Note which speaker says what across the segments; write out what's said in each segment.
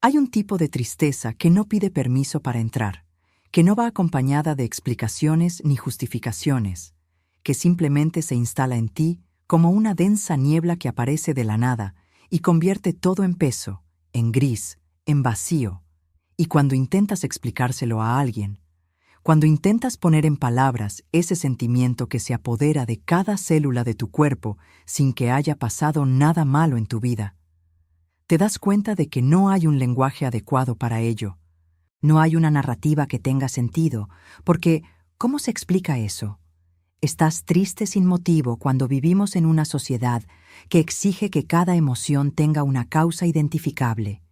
Speaker 1: Hay un tipo de tristeza que no pide permiso para entrar, que no va acompañada de explicaciones ni justificaciones, que simplemente se instala en ti como una densa niebla que aparece de la nada y convierte todo en peso, en gris, en vacío. Y cuando intentas explicárselo a alguien, cuando intentas poner en palabras ese sentimiento que se apodera de cada célula de tu cuerpo sin que haya pasado nada malo en tu vida, te das cuenta de que no hay un lenguaje adecuado para ello. No hay una narrativa que tenga sentido, porque ¿cómo se explica eso? Estás triste sin motivo cuando vivimos en una sociedad que exige que cada emoción tenga una causa identificable,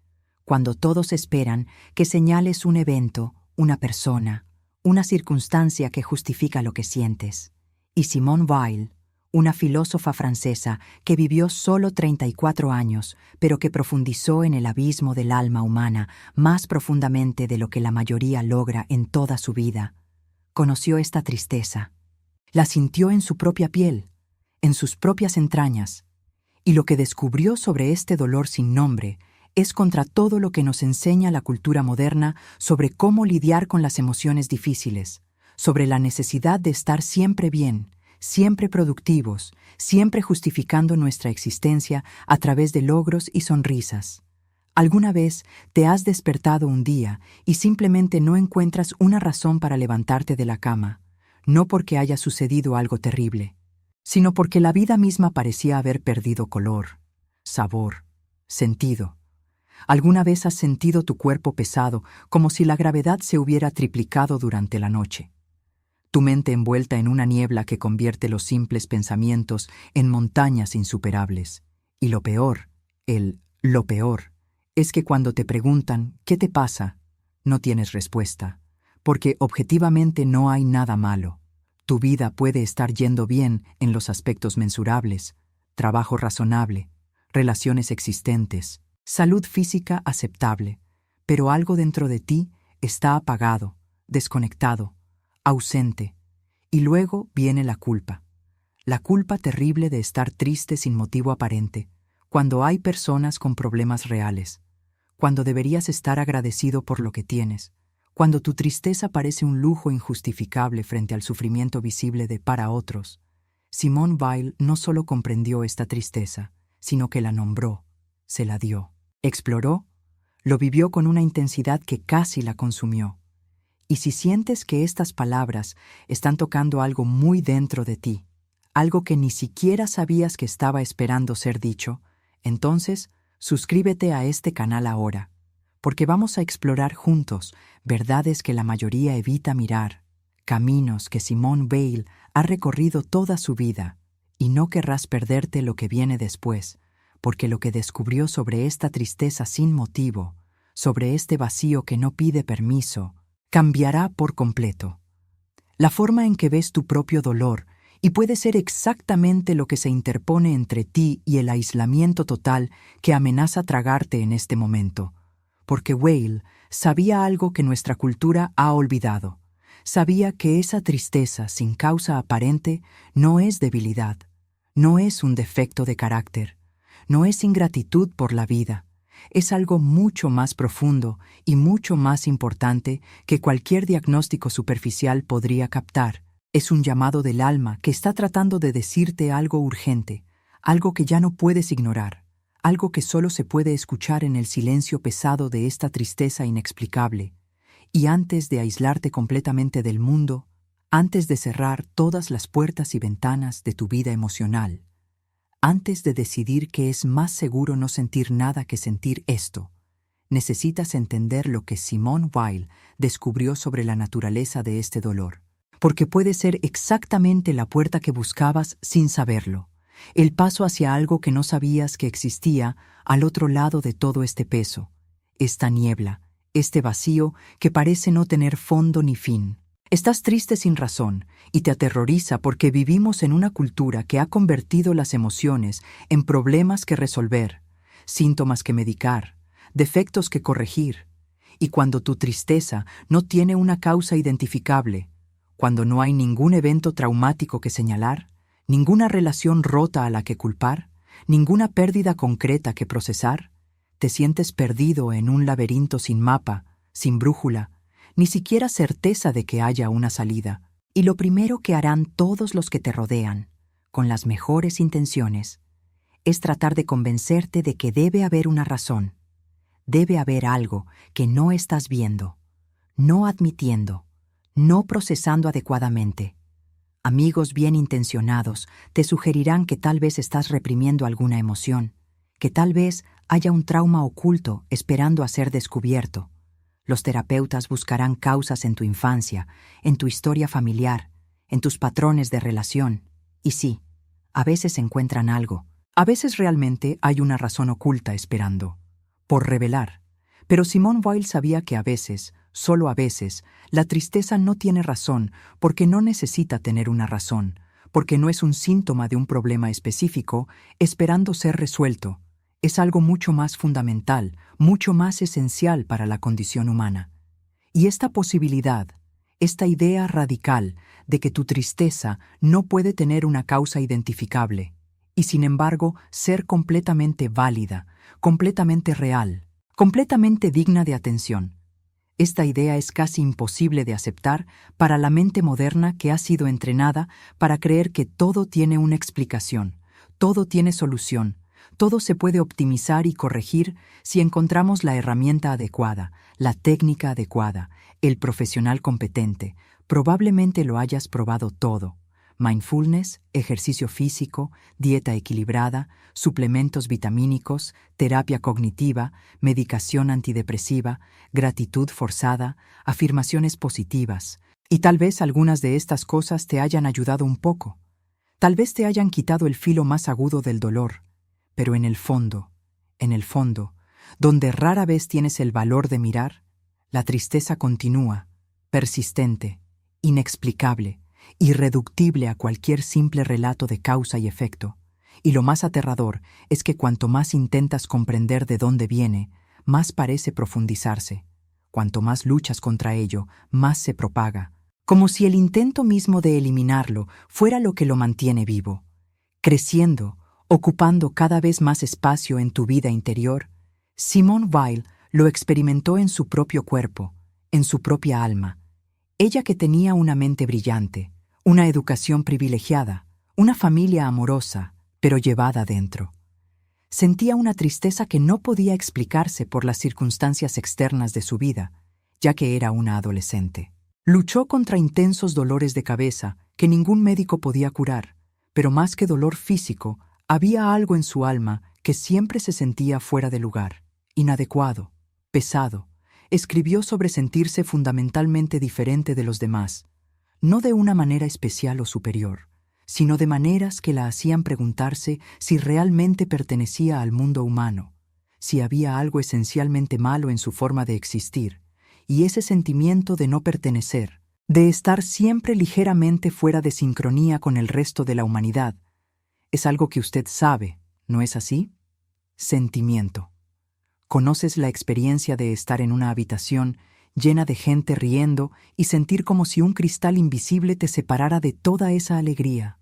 Speaker 1: cuando todos esperan que señales un evento, una persona, una circunstancia que justifica lo que sientes. Y Simone Weil, una filósofa francesa que vivió solo 34 años, pero que profundizó en el abismo del alma humana más profundamente de lo que la mayoría logra en toda su vida, conoció esta tristeza. La sintió en su propia piel, en sus propias entrañas, y lo que descubrió sobre este dolor sin nombre es contra todo lo que nos enseña la cultura moderna sobre cómo lidiar con las emociones difíciles, sobre la necesidad de estar siempre bien, siempre productivos, siempre justificando nuestra existencia a través de logros y sonrisas. ¿Alguna vez te has despertado un día y simplemente no encuentras una razón para levantarte de la cama? No porque haya sucedido algo terrible, sino porque la vida misma parecía haber perdido color, sabor, sentido. ¿Alguna vez has sentido tu cuerpo pesado, como si la gravedad se hubiera triplicado durante la noche? Tu mente envuelta en una niebla que convierte los simples pensamientos en montañas insuperables. Y lo peor, lo peor, es que cuando te preguntan ¿qué te pasa?, no tienes respuesta, porque objetivamente no hay nada malo. Tu vida puede estar yendo bien en los aspectos mensurables, trabajo razonable, relaciones existentes, salud física aceptable, pero algo dentro de ti está apagado, desconectado, ausente, y luego viene la culpa terrible de estar triste sin motivo aparente, cuando hay personas con problemas reales, cuando deberías estar agradecido por lo que tienes, cuando tu tristeza parece un lujo injustificable frente al sufrimiento visible de para otros. Simone Weil no solo comprendió esta tristeza, sino que la nombró, se la dio, exploró, lo vivió con una intensidad que casi la consumió. Y si sientes que estas palabras están tocando algo muy dentro de ti, algo que ni siquiera sabías que estaba esperando ser dicho, entonces suscríbete a este canal ahora, porque vamos a explorar juntos verdades que la mayoría evita mirar, caminos que Simone Weil ha recorrido toda su vida, y no querrás perderte lo que viene después, porque lo que descubrió sobre esta tristeza sin motivo, sobre este vacío que no pide permiso, cambiará por completo. La forma en que ves tu propio dolor y puede ser exactamente lo que se interpone entre ti y el aislamiento total que amenaza tragarte en este momento. Porque Weil sabía algo que nuestra cultura ha olvidado. Sabía que esa tristeza sin causa aparente no es debilidad, no es un defecto de carácter, no es ingratitud por la vida. Es algo mucho más profundo y mucho más importante que cualquier diagnóstico superficial podría captar. Es un llamado del alma que está tratando de decirte algo urgente, algo que ya no puedes ignorar, algo que solo se puede escuchar en el silencio pesado de esta tristeza inexplicable. Y antes de aislarte completamente del mundo, antes de cerrar todas las puertas y ventanas de tu vida emocional, antes de decidir que es más seguro no sentir nada que sentir esto, necesitas entender lo que Simone Weil descubrió sobre la naturaleza de este dolor, porque puede ser exactamente la puerta que buscabas sin saberlo, el paso hacia algo que no sabías que existía al otro lado de todo este peso, esta niebla, este vacío que parece no tener fondo ni fin. Estás triste sin razón y te aterroriza porque vivimos en una cultura que ha convertido las emociones en problemas que resolver, síntomas que medicar, defectos que corregir. Y cuando tu tristeza no tiene una causa identificable, cuando no hay ningún evento traumático que señalar, ninguna relación rota a la que culpar, ninguna pérdida concreta que procesar, Te sientes perdido en un laberinto sin mapa, sin brújula, ni siquiera certeza de que haya una salida. Y lo primero que harán todos los que te rodean, con las mejores intenciones, es tratar de convencerte de que debe haber una razón. Debe haber algo que no estás viendo, no admitiendo, no procesando adecuadamente. Amigos bien intencionados te sugerirán que tal vez estás reprimiendo alguna emoción, que tal vez haya un trauma oculto esperando a ser descubierto. Los terapeutas buscarán causas en tu infancia, en tu historia familiar, en tus patrones de relación. Y sí, a veces encuentran algo. A veces realmente hay una razón oculta esperando, por revelar. Pero Simone Weil sabía que a veces, solo a veces, la tristeza no tiene razón porque no necesita tener una razón, porque no es un síntoma de un problema específico esperando ser resuelto. Es algo mucho más fundamental, mucho más esencial para la condición humana. Y esta posibilidad, esta idea radical de que tu tristeza no puede tener una causa identificable, y sin embargo ser completamente válida, completamente real, completamente digna de atención. Esta idea es casi imposible de aceptar para la mente moderna que ha sido entrenada para creer que todo tiene una explicación, todo tiene solución, todo se puede optimizar y corregir si encontramos la herramienta adecuada, la técnica adecuada, el profesional competente. Probablemente lo hayas probado todo. Mindfulness, ejercicio físico, dieta equilibrada, suplementos vitamínicos, terapia cognitiva, medicación antidepresiva, gratitud forzada, afirmaciones positivas. Y tal vez algunas de estas cosas te hayan ayudado un poco. Tal vez te hayan quitado el filo más agudo del dolor. Pero en el fondo, donde rara vez tienes el valor de mirar, la tristeza continúa, persistente, inexplicable, irreductible a cualquier simple relato de causa y efecto. Y lo más aterrador es que cuanto más intentas comprender de dónde viene, más parece profundizarse. Cuanto más luchas contra ello, más se propaga, como si el intento mismo de eliminarlo fuera lo que lo mantiene vivo, creciendo, ocupando cada vez más espacio en tu vida interior. Simone Weil lo experimentó en su propio cuerpo, en su propia alma. Ella que tenía una mente brillante, una educación privilegiada, una familia amorosa, pero llevada dentro. Sentía una tristeza que no podía explicarse por las circunstancias externas de su vida, ya que era una adolescente. Luchó contra intensos dolores de cabeza que ningún médico podía curar, pero más que dolor físico, había algo en su alma que siempre se sentía fuera de lugar, inadecuado, pesado. Escribió sobre sentirse fundamentalmente diferente de los demás, no de una manera especial o superior, sino de maneras que la hacían preguntarse si realmente pertenecía al mundo humano, si había algo esencialmente malo en su forma de existir, y ese sentimiento de no pertenecer, de estar siempre ligeramente fuera de sincronía con el resto de la humanidad, es algo que usted sabe, ¿no es así? Sentimiento. ¿Conoces la experiencia de estar en una habitación llena de gente riendo y sentir como si un cristal invisible te separara de toda esa alegría?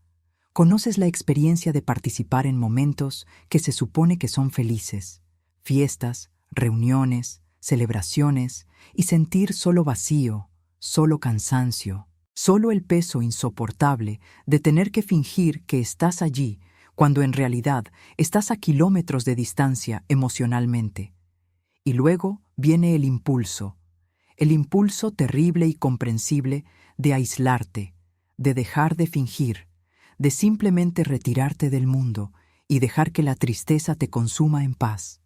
Speaker 1: ¿Conoces la experiencia de participar en momentos que se supone que son felices, fiestas, reuniones, celebraciones, y sentir solo vacío, solo cansancio, solo el peso insoportable de tener que fingir que estás allí cuando en realidad estás a kilómetros de distancia emocionalmente? Y luego viene el impulso terrible y comprensible de aislarte, de dejar de fingir, de simplemente retirarte del mundo y dejar que la tristeza te consuma en paz,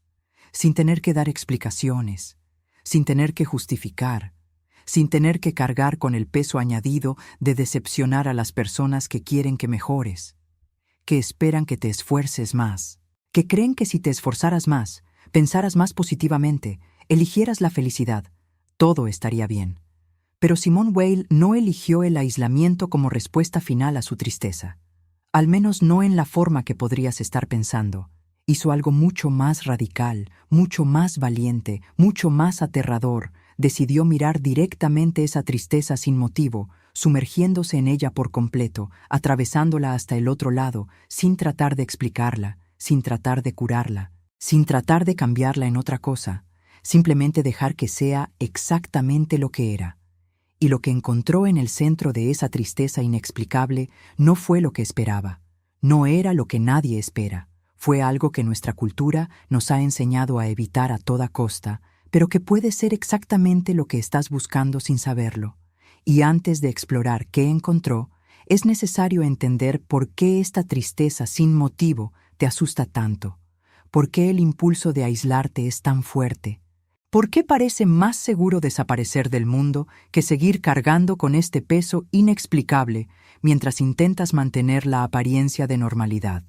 Speaker 1: sin tener que dar explicaciones, sin tener que justificar, sin tener que cargar con el peso añadido de decepcionar a las personas que quieren que mejores, que esperan que te esfuerces más, que creen que si te esforzaras más, pensaras más positivamente, eligieras la felicidad, todo estaría bien. Pero Simone Weil no eligió el aislamiento como respuesta final a su tristeza. Al menos no en la forma que podrías estar pensando. Hizo algo mucho más radical, mucho más valiente, mucho más aterrador. Decidió mirar directamente esa tristeza sin motivo, sumergiéndose en ella por completo, atravesándola hasta el otro lado, sin tratar de explicarla, sin tratar de curarla, sin tratar de cambiarla en otra cosa, simplemente dejar que sea exactamente lo que era. Y lo que encontró en el centro de esa tristeza inexplicable no fue lo que esperaba, no era lo que nadie espera, fue algo que nuestra cultura nos ha enseñado a evitar a toda costa, pero que puede ser exactamente lo que estás buscando sin saberlo. Y antes de explorar qué encontró, es necesario entender por qué esta tristeza sin motivo te asusta tanto, por qué el impulso de aislarte es tan fuerte. ¿Por qué parece más seguro desaparecer del mundo que seguir cargando con este peso inexplicable mientras intentas mantener la apariencia de normalidad?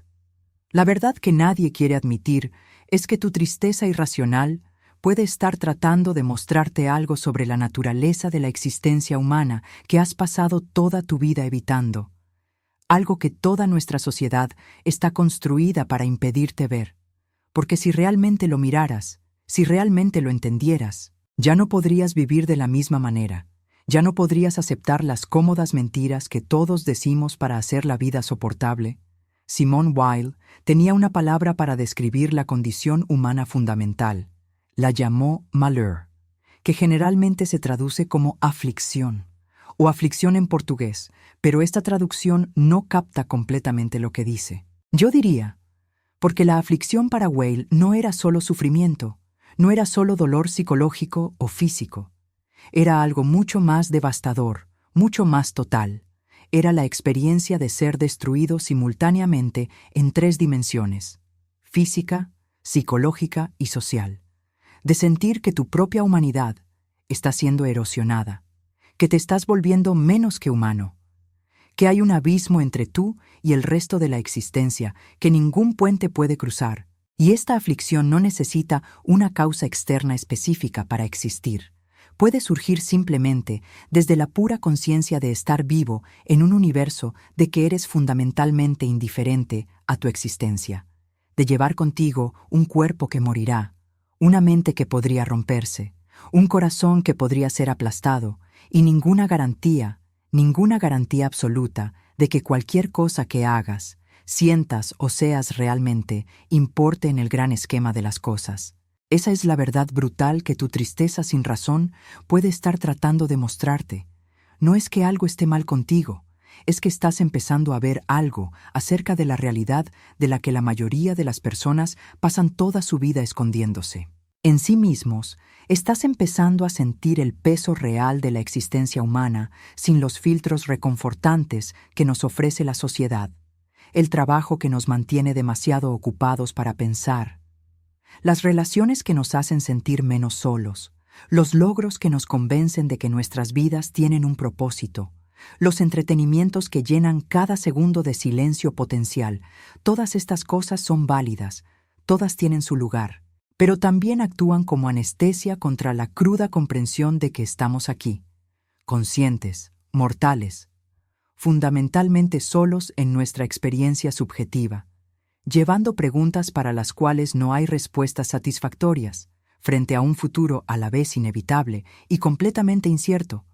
Speaker 1: La verdad que nadie quiere admitir es que tu tristeza irracional puede estar tratando de mostrarte algo sobre la naturaleza de la existencia humana que has pasado toda tu vida evitando, algo que toda nuestra sociedad está construida para impedirte ver. Porque si realmente lo miraras, si realmente lo entendieras, ya no podrías vivir de la misma manera, ya no podrías aceptar las cómodas mentiras que todos decimos para hacer la vida soportable. Simone Weil tenía una palabra para describir la condición humana fundamental. La llamó malheur, que generalmente se traduce como aflicción, o aflicción en portugués, pero esta traducción no capta completamente lo que dice. Yo diría, porque la aflicción para Weil no era solo sufrimiento, no era solo dolor psicológico o físico. Era algo mucho más devastador, mucho más total. Era la experiencia de ser destruido simultáneamente en 3 dimensiones: física, psicológica y social. De sentir que tu propia humanidad está siendo erosionada, que te estás volviendo menos que humano, que hay un abismo entre tú y el resto de la existencia que ningún puente puede cruzar, y esta aflicción no necesita una causa externa específica para existir. Puede surgir simplemente desde la pura conciencia de estar vivo en un universo de que eres fundamentalmente indiferente a tu existencia, de llevar contigo un cuerpo que morirá, una mente que podría romperse, un corazón que podría ser aplastado, y ninguna garantía absoluta de que cualquier cosa que hagas, sientas o seas realmente, importe en el gran esquema de las cosas. Esa es la verdad brutal que tu tristeza sin razón puede estar tratando de mostrarte. No es que algo esté mal contigo, es que estás empezando a ver algo acerca de la realidad de la que la mayoría de las personas pasan toda su vida escondiéndose. En sí mismos, estás empezando a sentir el peso real de la existencia humana sin los filtros reconfortantes que nos ofrece la sociedad, el trabajo que nos mantiene demasiado ocupados para pensar, las relaciones que nos hacen sentir menos solos, los logros que nos convencen de que nuestras vidas tienen un propósito, los entretenimientos que llenan cada segundo de silencio potencial. Todas estas cosas son válidas, todas tienen su lugar, pero también actúan como anestesia contra la cruda comprensión de que estamos aquí, conscientes, mortales, fundamentalmente solos en nuestra experiencia subjetiva, llevando preguntas para las cuales no hay respuestas satisfactorias, frente a un futuro a la vez inevitable y completamente incierto.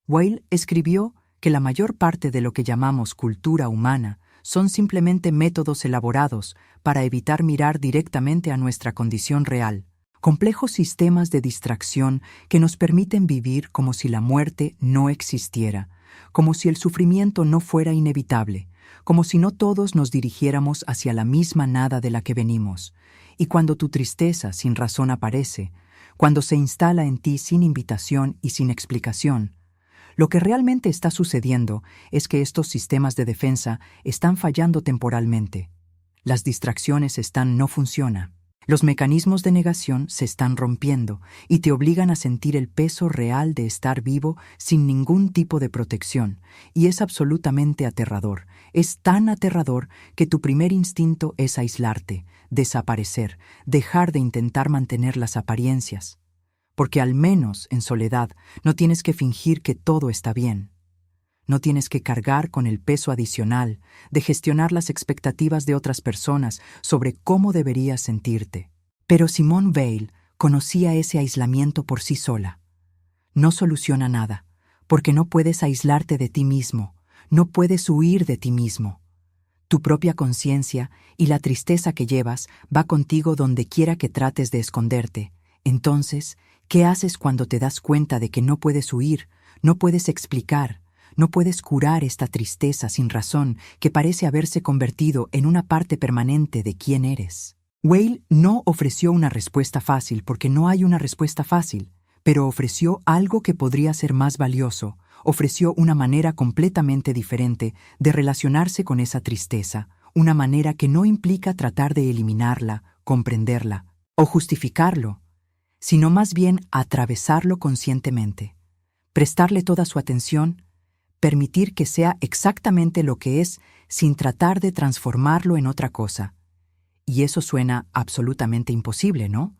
Speaker 1: Weil escribió que la mayor parte de lo que llamamos cultura humana son simplemente métodos elaborados para evitar mirar directamente a nuestra condición real, complejos sistemas de distracción que nos permiten vivir como si la muerte no existiera, como si el sufrimiento no fuera inevitable, como si no todos nos dirigiéramos hacia la misma nada de la que venimos. Y cuando tu tristeza sin razón aparece, cuando se instala en ti sin invitación y sin explicación, lo que realmente está sucediendo es que estos sistemas de defensa están fallando temporalmente. Las distracciones no funcionan. Los mecanismos de negación se están rompiendo y te obligan a sentir el peso real de estar vivo sin ningún tipo de protección, y es absolutamente aterrador. Es tan aterrador que tu primer instinto es aislarte, desaparecer, dejar de intentar mantener las apariencias. Porque al menos en soledad no tienes que fingir que todo está bien. No tienes que cargar con el peso adicional de gestionar las expectativas de otras personas sobre cómo deberías sentirte. Pero Simone Weil conocía ese aislamiento por sí sola. No soluciona nada, porque no puedes aislarte de ti mismo, no puedes huir de ti mismo. Tu propia conciencia y la tristeza que llevas va contigo donde quiera que trates de esconderte. Entonces, ¿qué haces cuando te das cuenta de que no puedes huir, no puedes explicar, no puedes curar esta tristeza sin razón que parece haberse convertido en una parte permanente de quién eres? Weil no ofreció una respuesta fácil porque no hay una respuesta fácil, pero ofreció algo que podría ser más valioso. Ofreció una manera completamente diferente de relacionarse con esa tristeza, una manera que no implica tratar de eliminarla, comprenderla o justificarlo, sino más bien atravesarlo conscientemente, prestarle toda su atención, permitir que sea exactamente lo que es sin tratar de transformarlo en otra cosa. Y eso suena absolutamente imposible, ¿no?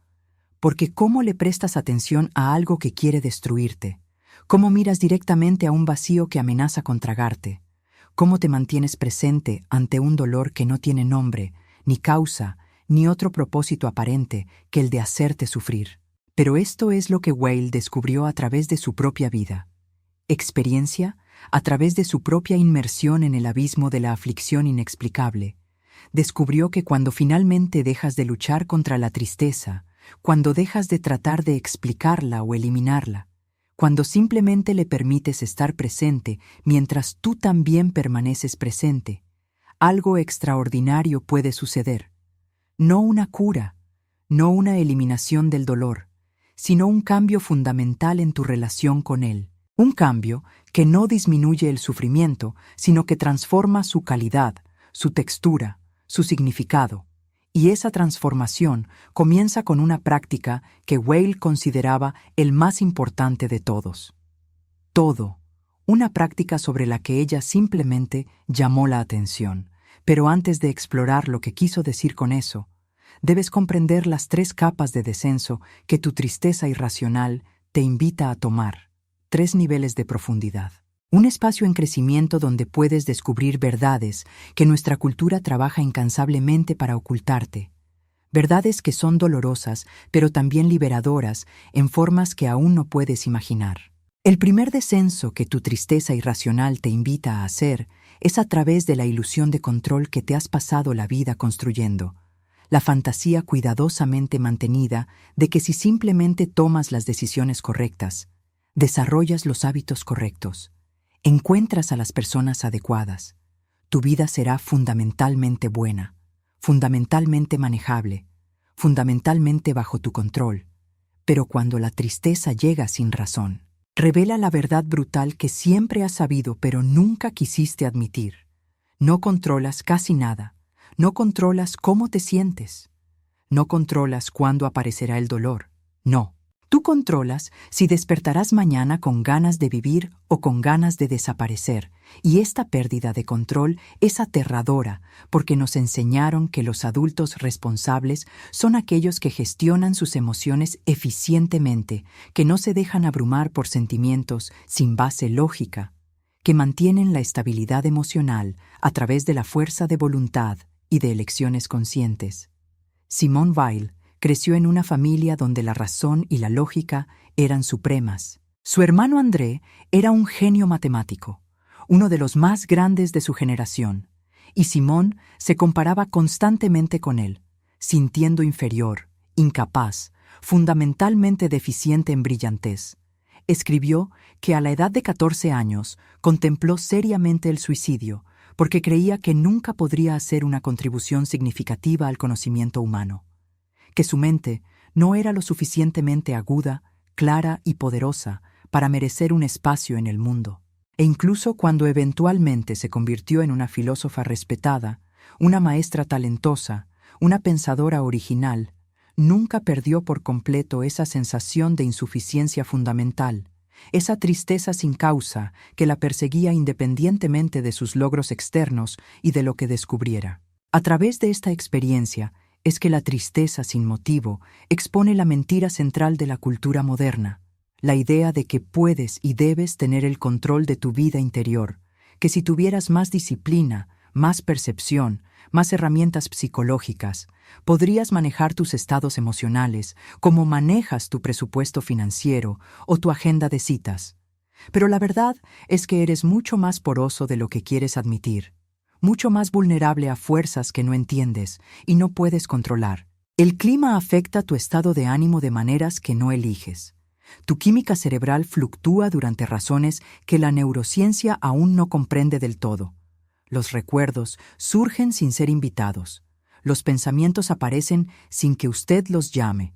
Speaker 1: Porque ¿cómo le prestas atención a algo que quiere destruirte? ¿Cómo miras directamente a un vacío que amenaza con tragarte? ¿Cómo te mantienes presente ante un dolor que no tiene nombre, ni causa, ni otro propósito aparente que el de hacerte sufrir? Pero esto es lo que Weil descubrió a través de su propia vida. Experiencia a través de su propia inmersión en el abismo de la aflicción inexplicable. Descubrió que cuando finalmente dejas de luchar contra la tristeza, cuando dejas de tratar de explicarla o eliminarla, cuando simplemente le permites estar presente mientras tú también permaneces presente, algo extraordinario puede suceder. No una cura, no una eliminación del dolor, sino un cambio fundamental en tu relación con él. Un cambio que no disminuye el sufrimiento, sino que transforma su calidad, su textura, su significado. Y esa transformación comienza con una práctica que Weil consideraba el más importante de todos. Todo, una práctica sobre la que ella simplemente llamó la atención. Pero antes de explorar lo que quiso decir con eso, debes comprender las 3 capas de descenso que tu tristeza irracional te invita a tomar. 3 niveles de profundidad. Un espacio en crecimiento donde puedes descubrir verdades que nuestra cultura trabaja incansablemente para ocultarte. Verdades que son dolorosas, pero también liberadoras en formas que aún no puedes imaginar. El primer descenso que tu tristeza irracional te invita a hacer es a través de la ilusión de control que te has pasado la vida construyendo. La fantasía cuidadosamente mantenida de que si simplemente tomas las decisiones correctas, desarrollas los hábitos correctos, encuentras a las personas adecuadas, tu vida será fundamentalmente buena, fundamentalmente manejable, fundamentalmente bajo tu control. Pero cuando la tristeza llega sin razón, revela la verdad brutal que siempre has sabido pero nunca quisiste admitir. No controlas casi nada, no controlas cómo te sientes, no controlas cuándo aparecerá el dolor, no. Tú controlas si despertarás mañana con ganas de vivir o con ganas de desaparecer, y esta pérdida de control es aterradora porque nos enseñaron que los adultos responsables son aquellos que gestionan sus emociones eficientemente, que no se dejan abrumar por sentimientos sin base lógica, que mantienen la estabilidad emocional a través de la fuerza de voluntad y de elecciones conscientes. Simone Weil creció en una familia donde la razón y la lógica eran supremas. Su hermano André era un genio matemático, uno de los más grandes de su generación, y Simone se comparaba constantemente con él, sintiendo inferior, incapaz, fundamentalmente deficiente en brillantez. Escribió que a la edad de 14 años contempló seriamente el suicidio porque creía que nunca podría hacer una contribución significativa al conocimiento humano, que su mente no era lo suficientemente aguda, clara y poderosa para merecer un espacio en el mundo. E incluso cuando eventualmente se convirtió en una filósofa respetada, una maestra talentosa, una pensadora original, nunca perdió por completo esa sensación de insuficiencia fundamental, esa tristeza sin causa que la perseguía independientemente de sus logros externos y de lo que descubriera. A través de esta experiencia, es que la tristeza sin motivo expone la mentira central de la cultura moderna, la idea de que puedes y debes tener el control de tu vida interior, que si tuvieras más disciplina, más percepción, más herramientas psicológicas, podrías manejar tus estados emocionales como manejas tu presupuesto financiero o tu agenda de citas. Pero la verdad es que eres mucho más poroso de lo que quieres admitir, mucho más vulnerable a fuerzas que no entiendes y no puedes controlar. El clima afecta tu estado de ánimo de maneras que no eliges. Tu química cerebral fluctúa durante razones que la neurociencia aún no comprende del todo. Los recuerdos surgen sin ser invitados. Los pensamientos aparecen sin que usted los llame.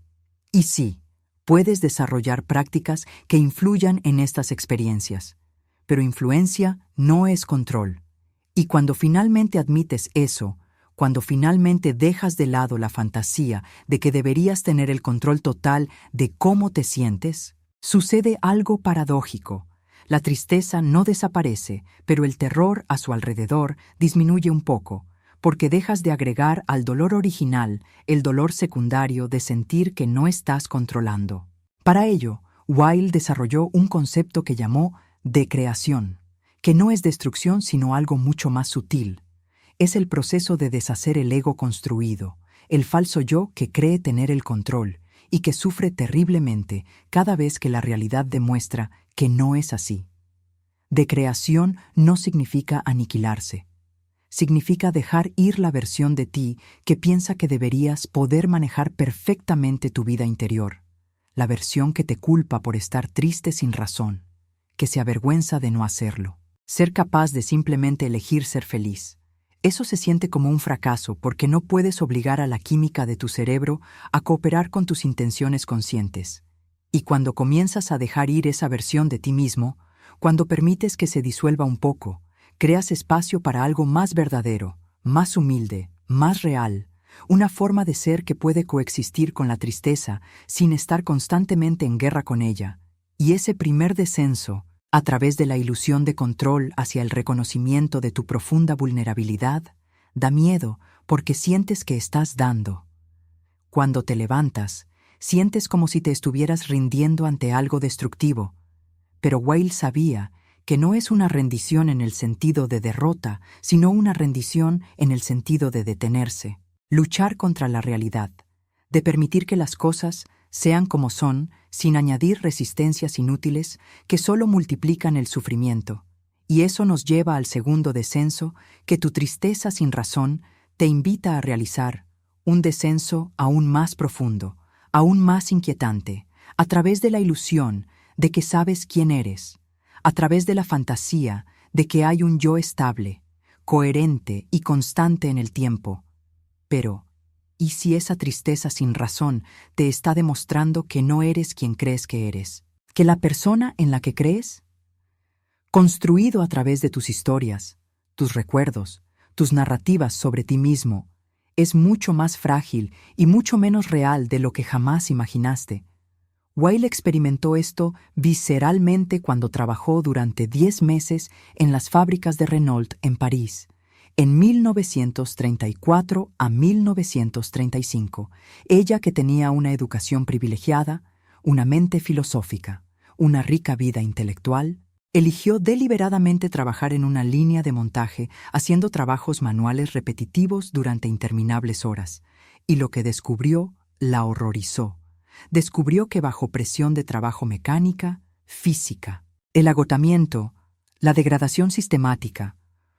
Speaker 1: Y sí, puedes desarrollar prácticas que influyan en estas experiencias. Pero influencia no es control. Y cuando finalmente admites eso, cuando finalmente dejas de lado la fantasía de que deberías tener el control total de cómo te sientes, sucede algo paradójico. La tristeza no desaparece, pero el terror a su alrededor disminuye un poco, porque dejas de agregar al dolor original el dolor secundario de sentir que no estás controlando. Para ello, Weil desarrolló un concepto que llamó decreación, que no es destrucción sino algo mucho más sutil. Es el proceso de deshacer el ego construido, el falso yo que cree tener el control y que sufre terriblemente cada vez que la realidad demuestra que no es así. Decreación no significa aniquilarse. Significa dejar ir la versión de ti que piensa que deberías poder manejar perfectamente tu vida interior, la versión que te culpa por estar triste sin razón, que se avergüenza de no hacerlo. Ser capaz de simplemente elegir ser feliz. Eso se siente como un fracaso porque no puedes obligar a la química de tu cerebro a cooperar con tus intenciones conscientes. Y cuando comienzas a dejar ir esa versión de ti mismo, cuando permites que se disuelva un poco, creas espacio para algo más verdadero, más humilde, más real, una forma de ser que puede coexistir con la tristeza sin estar constantemente en guerra con ella. Y ese primer descenso, a través de la ilusión de control hacia el reconocimiento de tu profunda vulnerabilidad, da miedo porque sientes que estás dando. Cuando te levantas, sientes como si te estuvieras rindiendo ante algo destructivo, pero Weil sabía que no es una rendición en el sentido de derrota, sino una rendición en el sentido de detenerse, luchar contra la realidad, de permitir que las cosas sean como son, sin añadir resistencias inútiles que solo multiplican el sufrimiento. Y eso nos lleva al segundo descenso que tu tristeza sin razón te invita a realizar, un descenso aún más profundo, aún más inquietante, a través de la ilusión de que sabes quién eres, a través de la fantasía de que hay un yo estable, coherente y constante en el tiempo. Pero, ¿y si esa tristeza sin razón te está demostrando que no eres quien crees que eres? ¿Que la persona en la que crees? Construido a través de tus historias, tus recuerdos, tus narrativas sobre ti mismo, es mucho más frágil y mucho menos real de lo que jamás imaginaste. Weil experimentó esto visceralmente cuando trabajó durante 10 meses en las fábricas de Renault en París, en 1934 a 1935, ella que tenía una educación privilegiada, una mente filosófica, una rica vida intelectual, eligió deliberadamente trabajar en una línea de montaje haciendo trabajos manuales repetitivos durante interminables horas, y lo que descubrió la horrorizó. Descubrió que bajo presión de trabajo mecánica, física, el agotamiento, la degradación sistemática,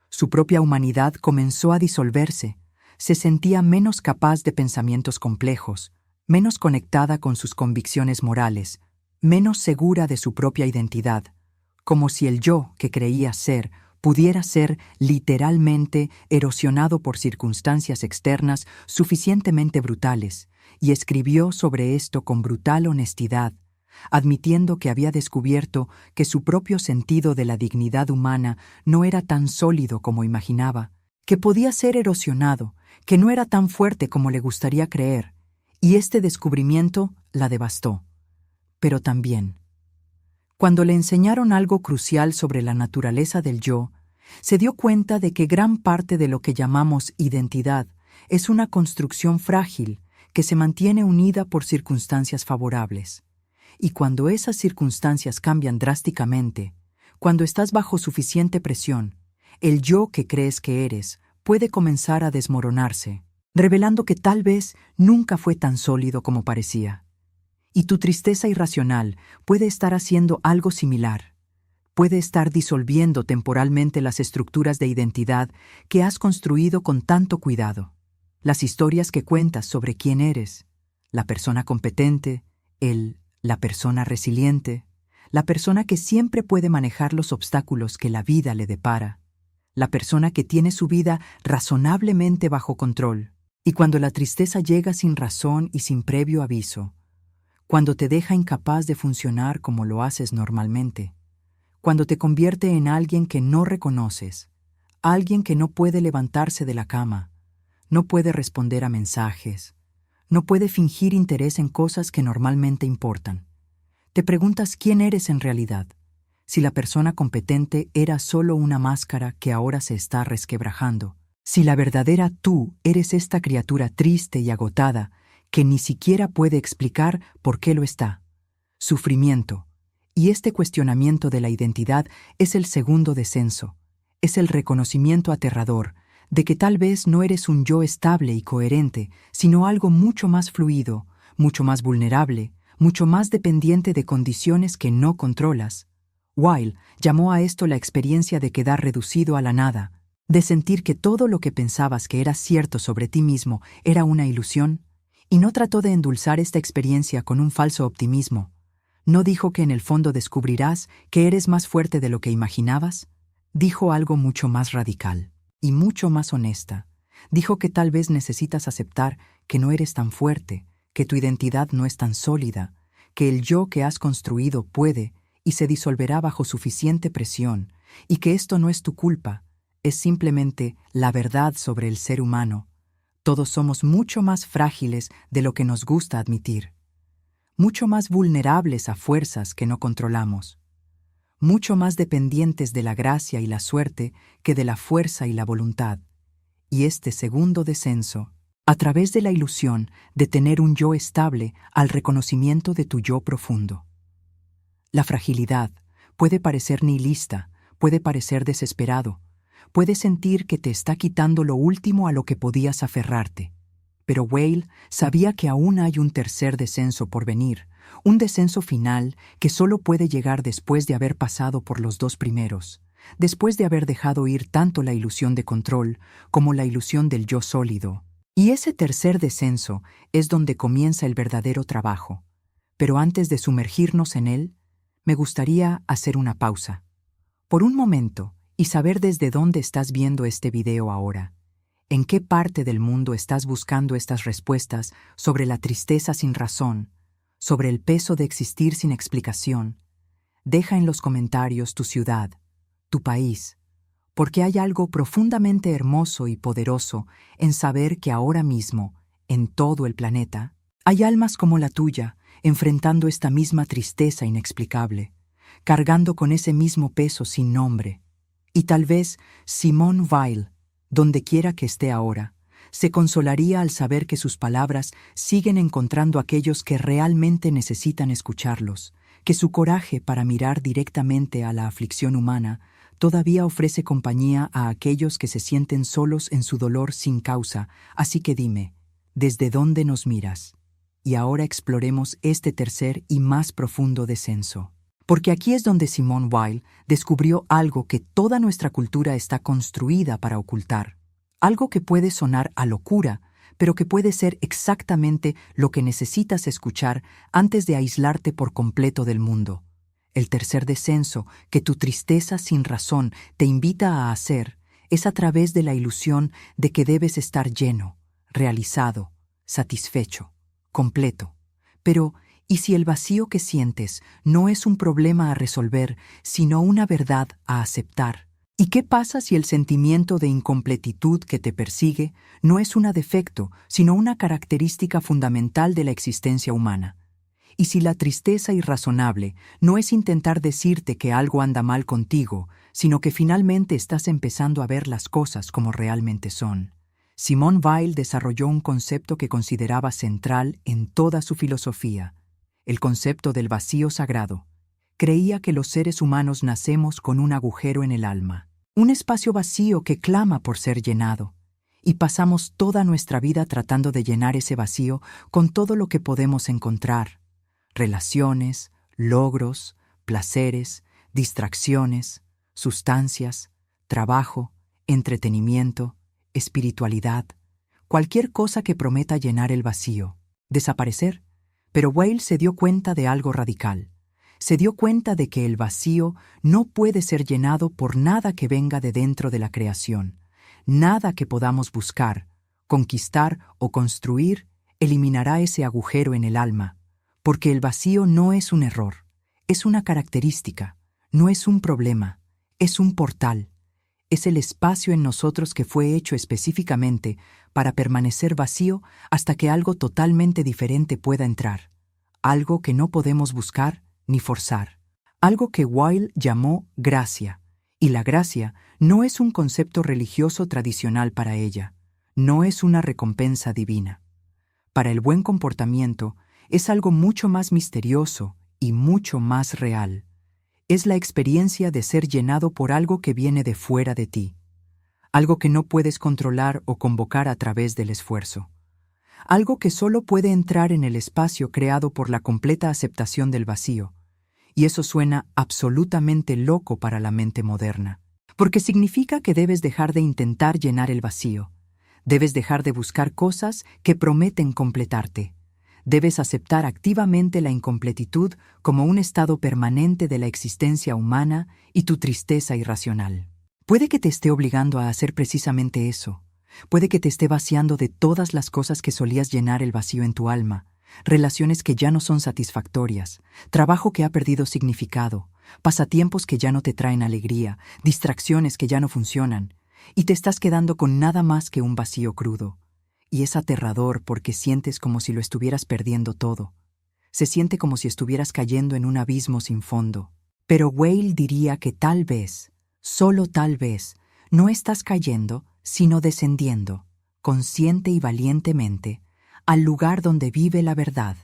Speaker 1: su propia humanidad comenzó a disolverse, se sentía menos capaz de pensamientos complejos, menos conectada con sus convicciones morales, menos segura de su propia identidad, como si el yo que creía ser pudiera ser literalmente erosionado por circunstancias externas suficientemente brutales, y escribió sobre esto con brutal honestidad, admitiendo que había descubierto que su propio sentido de la dignidad humana no era tan sólido como imaginaba, que podía ser erosionado, que no era tan fuerte como le gustaría creer, y este descubrimiento la devastó. Pero también, cuando le enseñaron algo crucial sobre la naturaleza del yo, se dio cuenta de que gran parte de lo que llamamos identidad es una construcción frágil que se mantiene unida por circunstancias favorables. Y cuando esas circunstancias cambian drásticamente, cuando estás bajo suficiente presión, el yo que crees que eres puede comenzar a desmoronarse, revelando que tal vez nunca fue tan sólido como parecía. Y tu tristeza irracional puede estar haciendo algo similar. puede estar disolviendo temporalmente las estructuras de identidad que has construido con tanto cuidado. Las historias que cuentas sobre quién eres, la persona competente, la persona resiliente, la persona que siempre puede manejar los obstáculos que la vida le depara, la persona que tiene su vida razonablemente bajo control. Y cuando la tristeza llega sin razón y sin previo aviso, cuando te deja incapaz de funcionar como lo haces normalmente, cuando te convierte en alguien que no reconoces, alguien que no puede levantarse de la cama, no puede responder a mensajes, no puede fingir interés en cosas que normalmente importan. Te preguntas quién eres en realidad, si la persona competente era solo una máscara que ahora se está resquebrajando, si la verdadera tú eres esta criatura triste y agotada que ni siquiera puede explicar por qué lo está. Sufrimiento. Y este cuestionamiento de la identidad es el segundo descenso, es el reconocimiento aterrador de que tal vez no eres un yo estable y coherente, sino algo mucho más fluido, mucho más vulnerable, mucho más dependiente de condiciones que no controlas. Weil llamó a esto la experiencia de quedar reducido a la nada, de sentir que todo lo que pensabas que era cierto sobre ti mismo era una ilusión, y no trató de endulzar esta experiencia con un falso optimismo. ¿No dijo que en el fondo descubrirás que eres más fuerte de lo que imaginabas? Dijo algo mucho más radical y mucho más honesta. Dijo que tal vez necesitas aceptar que no eres tan fuerte, que tu identidad no es tan sólida, que el yo que has construido puede y se disolverá bajo suficiente presión, y que esto no es tu culpa, es simplemente la verdad sobre el ser humano. Todos somos mucho más frágiles de lo que nos gusta admitir, mucho más vulnerables a fuerzas que no controlamos, mucho más dependientes de la gracia y la suerte que de la fuerza y la voluntad. Y este segundo descenso, a través de la ilusión de tener un yo estable al reconocimiento de tu yo profundo. La fragilidad puede parecer nihilista, puede parecer desesperado, puedes sentir que te está quitando lo último a lo que podías aferrarte. Pero Weil sabía que aún hay un tercer descenso por venir, un descenso final que solo puede llegar después de haber pasado por los dos primeros, después de haber dejado ir tanto la ilusión de control como la ilusión del yo sólido. Y ese tercer descenso es donde comienza el verdadero trabajo. Pero antes de sumergirnos en él, me gustaría hacer una pausa. Por un momento, y saber desde dónde estás viendo este video ahora. ¿En qué parte del mundo estás buscando estas respuestas sobre la tristeza sin razón, sobre el peso de existir sin explicación? Deja en los comentarios tu ciudad, tu país, porque hay algo profundamente hermoso y poderoso en saber que ahora mismo, en todo el planeta, hay almas como la tuya enfrentando esta misma tristeza inexplicable, cargando con ese mismo peso sin nombre. Y tal vez Simone Weil, donde quiera que esté ahora, se consolaría al saber que sus palabras siguen encontrando a aquellos que realmente necesitan escucharlos, que su coraje para mirar directamente a la aflicción humana todavía ofrece compañía a aquellos que se sienten solos en su dolor sin causa. Así que dime, ¿desde dónde nos miras? Y ahora exploremos este tercer y más profundo descenso. Porque aquí es donde Simone Weil descubrió algo que toda nuestra cultura está construida para ocultar. Algo que puede sonar a locura, pero que puede ser exactamente lo que necesitas escuchar antes de aislarte por completo del mundo. El tercer descenso que tu tristeza sin razón te invita a hacer es a través de la ilusión de que debes estar lleno, realizado, satisfecho, completo. Pero, ¿y si el vacío que sientes no es un problema a resolver, sino una verdad a aceptar? ¿Y qué pasa si el sentimiento de incompletitud que te persigue no es un defecto, sino una característica fundamental de la existencia humana? ¿Y si la tristeza irrazonable no es intentar decirte que algo anda mal contigo, sino que finalmente estás empezando a ver las cosas como realmente son? Simone Weil desarrolló un concepto que consideraba central en toda su filosofía, el concepto del vacío sagrado. Creía que los seres humanos nacemos con un agujero en el alma, un espacio vacío que clama por ser llenado, y pasamos toda nuestra vida tratando de llenar ese vacío con todo lo que podemos encontrar: relaciones, logros, placeres, distracciones, sustancias, trabajo, entretenimiento, espiritualidad, cualquier cosa que prometa llenar el vacío, desaparecer. Pero Weil se dio cuenta de algo radical. Se dio cuenta de que el vacío no puede ser llenado por nada que venga de dentro de la creación. Nada que podamos buscar, conquistar o construir eliminará ese agujero en el alma, porque el vacío no es un error, es una característica, no es un problema, es un portal. Es el espacio en nosotros que fue hecho específicamente para permanecer vacío hasta que algo totalmente diferente pueda entrar, algo que no podemos buscar ni forzar, algo que Weil llamó gracia. Y la gracia no es un concepto religioso tradicional para ella, no es una recompensa divina. Para el buen comportamiento es algo mucho más misterioso y mucho más real. Es la experiencia de ser llenado por algo que viene de fuera de ti, algo que no puedes controlar o convocar a través del esfuerzo, algo que solo puede entrar en el espacio creado por la completa aceptación del vacío, y eso suena absolutamente loco para la mente moderna, porque significa que debes dejar de intentar llenar el vacío, debes dejar de buscar cosas que prometen completarte. Debes aceptar activamente la incompletitud como un estado permanente de la existencia humana y tu tristeza irracional. Puede que te esté obligando a hacer precisamente eso. Puede que te esté vaciando de todas las cosas que solías llenar el vacío en tu alma, relaciones que ya no son satisfactorias, trabajo que ha perdido significado, pasatiempos que ya no te traen alegría, distracciones que ya no funcionan, y te estás quedando con nada más que un vacío crudo. Y es aterrador porque sientes como si lo estuvieras perdiendo todo. Se siente como si estuvieras cayendo en un abismo sin fondo. Pero Weil diría que tal vez, solo tal vez, no estás cayendo, sino descendiendo, consciente y valientemente, al lugar donde vive la verdad,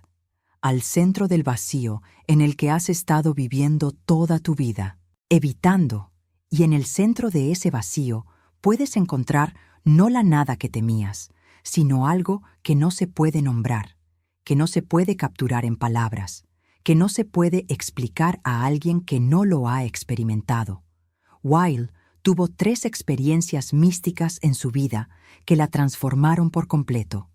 Speaker 1: al centro del vacío en el que has estado viviendo toda tu vida, evitando, y en el centro de ese vacío puedes encontrar no la nada que temías, sino algo que no se puede nombrar, que no se puede capturar en palabras, que no se puede explicar a alguien que no lo ha experimentado. Weil tuvo 3 experiencias místicas en su vida que la transformaron por completo.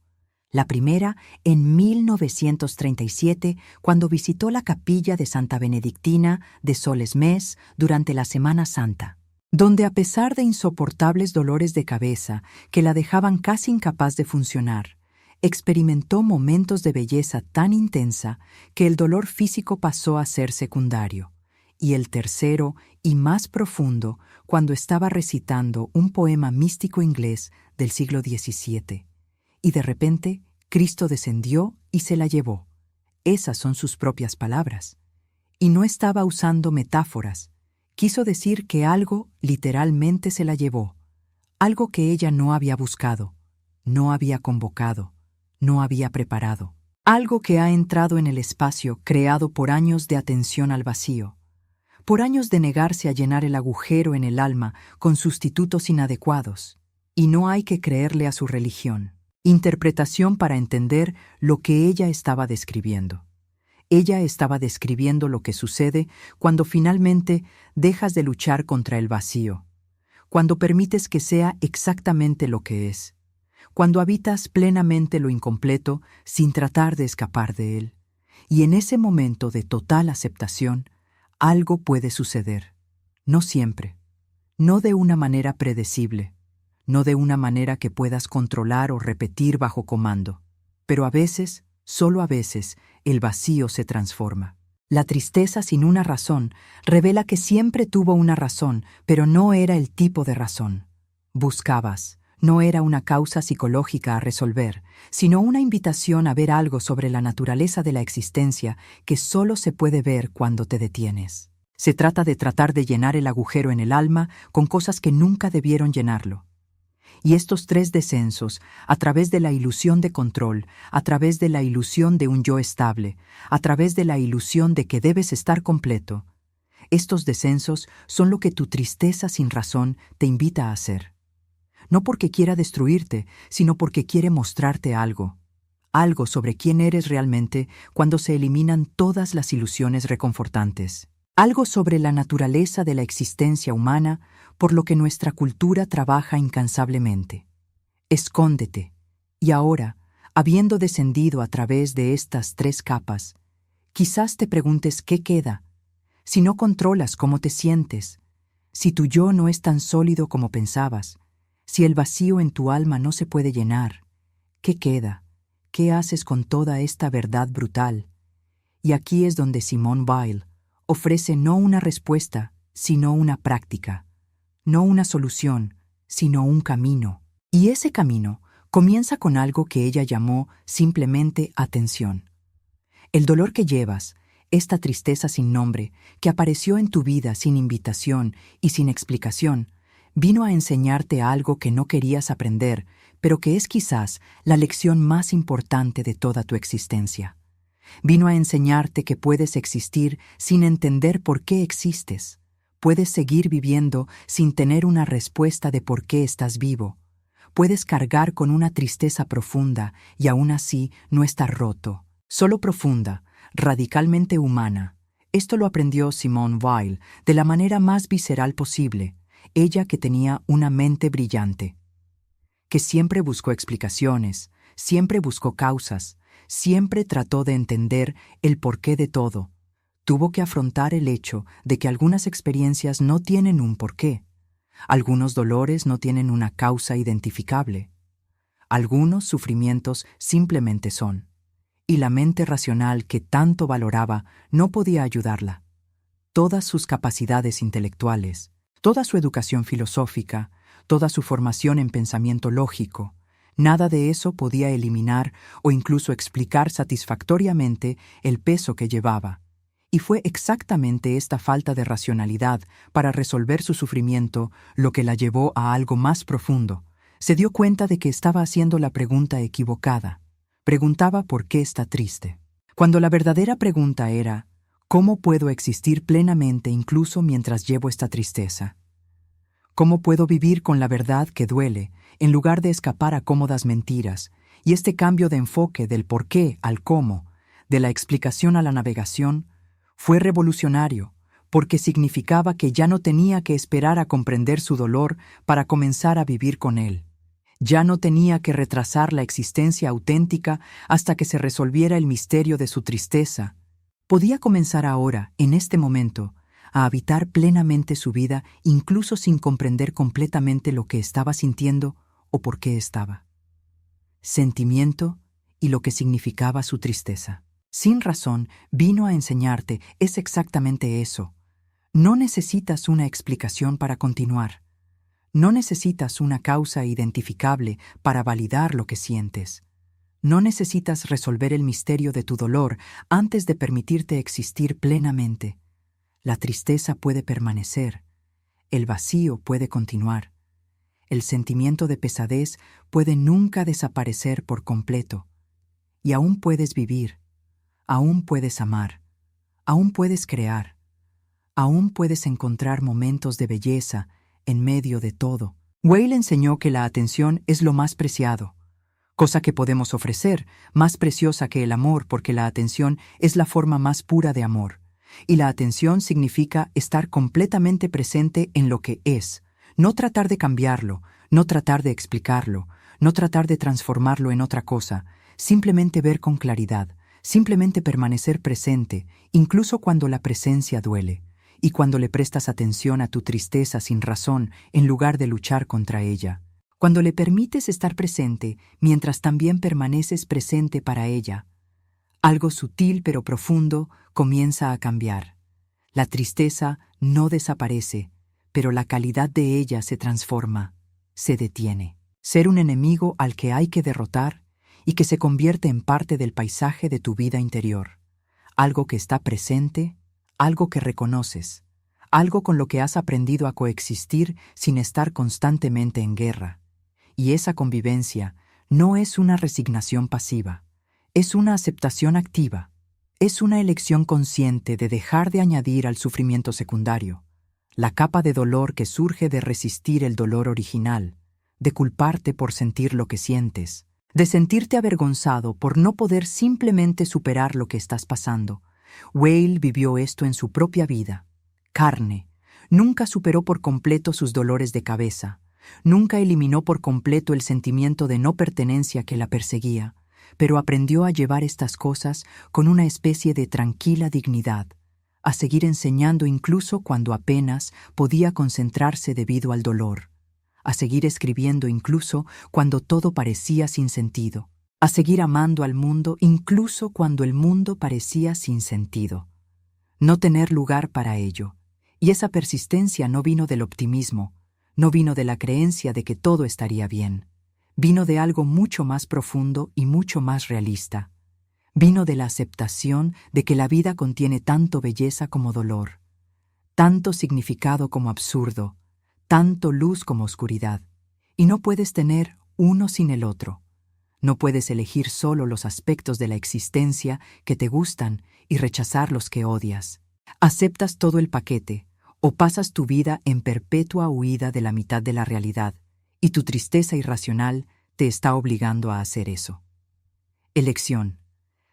Speaker 1: La primera en 1937, cuando visitó la capilla de Santa Benedictina de Solesmes durante la Semana Santa, donde a pesar de insoportables dolores de cabeza que la dejaban casi incapaz de funcionar, experimentó momentos de belleza tan intensa que el dolor físico pasó a ser secundario. Y el tercero y más profundo, cuando estaba recitando un poema místico inglés del siglo XVII. Y de repente, Cristo descendió y se la llevó. Esas son sus propias palabras. Y no estaba usando metáforas. Quiso decir que algo literalmente se la llevó, algo que ella no había buscado, no había convocado, no había preparado, algo que ha entrado en el espacio creado por años de atención al vacío, por años de negarse a llenar el agujero en el alma con sustitutos inadecuados. Y no hay que creerle a su religión, interpretación para entender lo que ella estaba describiendo. Ella estaba describiendo lo que sucede cuando finalmente dejas de luchar contra el vacío, cuando permites que sea exactamente lo que es, cuando habitas plenamente lo incompleto sin tratar de escapar de él. Y en ese momento de total aceptación, algo puede suceder. No siempre, no de una manera predecible, no de una manera que puedas controlar o repetir bajo comando, pero a veces, solo a veces, el vacío se transforma. La tristeza sin una razón revela que siempre tuvo una razón, pero no era el tipo de razón. Buscabas, no era una causa psicológica a resolver, sino una invitación a ver algo sobre la naturaleza de la existencia que solo se puede ver cuando te detienes. Se trata de tratar de llenar el agujero en el alma con cosas que nunca debieron llenarlo. Y estos 3 descensos, a través de la ilusión de control, a través de la ilusión de un yo estable, a través de la ilusión de que debes estar completo, estos descensos son lo que tu tristeza sin razón te invita a hacer. No porque quiera destruirte, sino porque quiere mostrarte algo sobre quién eres realmente cuando se eliminan todas las ilusiones reconfortantes. algo sobre la naturaleza de la existencia humana por lo que nuestra cultura trabaja incansablemente. Escóndete, y ahora, habiendo descendido a través de estas 3 capas, quizás te preguntes qué queda, si no controlas cómo te sientes, si tu yo no es tan sólido como pensabas, si el vacío en tu alma no se puede llenar, ¿qué queda? ¿Qué haces con toda esta verdad brutal? Y aquí es donde Simone Weil ofrece no una respuesta, sino una práctica, no una solución, sino un camino. Y ese camino comienza con algo que ella llamó simplemente atención. El dolor que llevas, esta tristeza sin nombre, que apareció en tu vida sin invitación y sin explicación, vino a enseñarte algo que no querías aprender, pero que es quizás la lección más importante de toda tu existencia. Vino a enseñarte que puedes existir sin entender por qué existes. Puedes seguir viviendo sin tener una respuesta de por qué estás vivo. Puedes cargar con una tristeza profunda y aún así no estar roto. Solo profunda, radicalmente humana. Esto lo aprendió Simone Weil de la manera más visceral posible, ella que tenía una mente brillante, que siempre buscó explicaciones, siempre buscó causas, siempre trató de entender el porqué de todo. Tuvo que afrontar el hecho de que algunas experiencias no tienen un porqué. Algunos dolores no tienen una causa identificable. Algunos sufrimientos simplemente son. Y la mente racional que tanto valoraba no podía ayudarla. Todas sus capacidades intelectuales, toda su educación filosófica, toda su formación en pensamiento lógico, nada de eso podía eliminar o incluso explicar satisfactoriamente el peso que llevaba. Y fue exactamente esta falta de racionalidad para resolver su sufrimiento lo que la llevó a algo más profundo. Se dio cuenta de que estaba haciendo la pregunta equivocada. Preguntaba por qué está triste, cuando la verdadera pregunta era, ¿cómo puedo existir plenamente incluso mientras llevo esta tristeza? ¿Cómo puedo vivir con la verdad que duele, en lugar de escapar a cómodas mentiras? Y este cambio de enfoque del por qué al cómo, de la explicación a la navegación, fue revolucionario, porque significaba que ya no tenía que esperar a comprender su dolor para comenzar a vivir con él. Ya no tenía que retrasar la existencia auténtica hasta que se resolviera el misterio de su tristeza. Podía comenzar ahora, en este momento, a habitar plenamente su vida incluso sin comprender completamente lo que estaba sintiendo o por qué estaba. Sentimiento y lo que significaba su tristeza. Sin razón, vino a enseñarte es exactamente eso. No necesitas una explicación para continuar. No necesitas una causa identificable para validar lo que sientes. No necesitas resolver el misterio de tu dolor antes de permitirte existir plenamente. La tristeza puede permanecer. El vacío puede continuar. El sentimiento de pesadez puede nunca desaparecer por completo. Y aún puedes vivir. Aún puedes amar. Aún puedes crear. Aún puedes encontrar momentos de belleza en medio de todo. Weil enseñó que la atención es lo más preciado, cosa que podemos ofrecer, más preciosa que el amor porque la atención es la forma más pura de amor. Y la atención significa estar completamente presente en lo que es, no tratar de cambiarlo, no tratar de explicarlo, no tratar de transformarlo en otra cosa, simplemente ver con claridad, simplemente permanecer presente, incluso cuando la presencia duele. Y cuando le prestas atención a tu tristeza sin razón en lugar de luchar contra ella. Cuando le permites estar presente mientras también permaneces presente para ella. Algo sutil pero profundo comienza a cambiar. La tristeza no desaparece, pero la calidad de ella se transforma, se detiene. Ser un enemigo al que hay que derrotar y que se convierte en parte del paisaje de tu vida interior. Algo que está presente, algo que reconoces, algo con lo que has aprendido a coexistir sin estar constantemente en guerra. Y esa convivencia no es una resignación pasiva, es una aceptación activa, es una elección consciente de dejar de añadir al sufrimiento secundario, la capa de dolor que surge de resistir el dolor original, de culparte por sentir lo que sientes, de sentirte avergonzado por no poder simplemente superar lo que estás pasando, Weil vivió esto en su propia vida. Carne. Nunca superó por completo sus dolores de cabeza. Nunca eliminó por completo el sentimiento de no pertenencia que la perseguía, pero aprendió a llevar estas cosas con una especie de tranquila dignidad, a seguir enseñando incluso cuando apenas podía concentrarse debido al dolor, a seguir escribiendo incluso cuando todo parecía sin sentido, a seguir amando al mundo incluso cuando el mundo parecía sin sentido. No tener lugar para ello. Y esa persistencia no vino del optimismo, no vino de la creencia de que todo estaría bien. Vino de algo mucho más profundo y mucho más realista. Vino de la aceptación de que la vida contiene tanto belleza como dolor, tanto significado como absurdo, tanto luz como oscuridad, y no puedes tener uno sin el otro. No puedes elegir solo los aspectos de la existencia que te gustan y rechazar los que odias. Aceptas todo el paquete, o pasas tu vida en perpetua huida de la mitad de la realidad, y tu tristeza irracional te está obligando a hacer eso. Elección.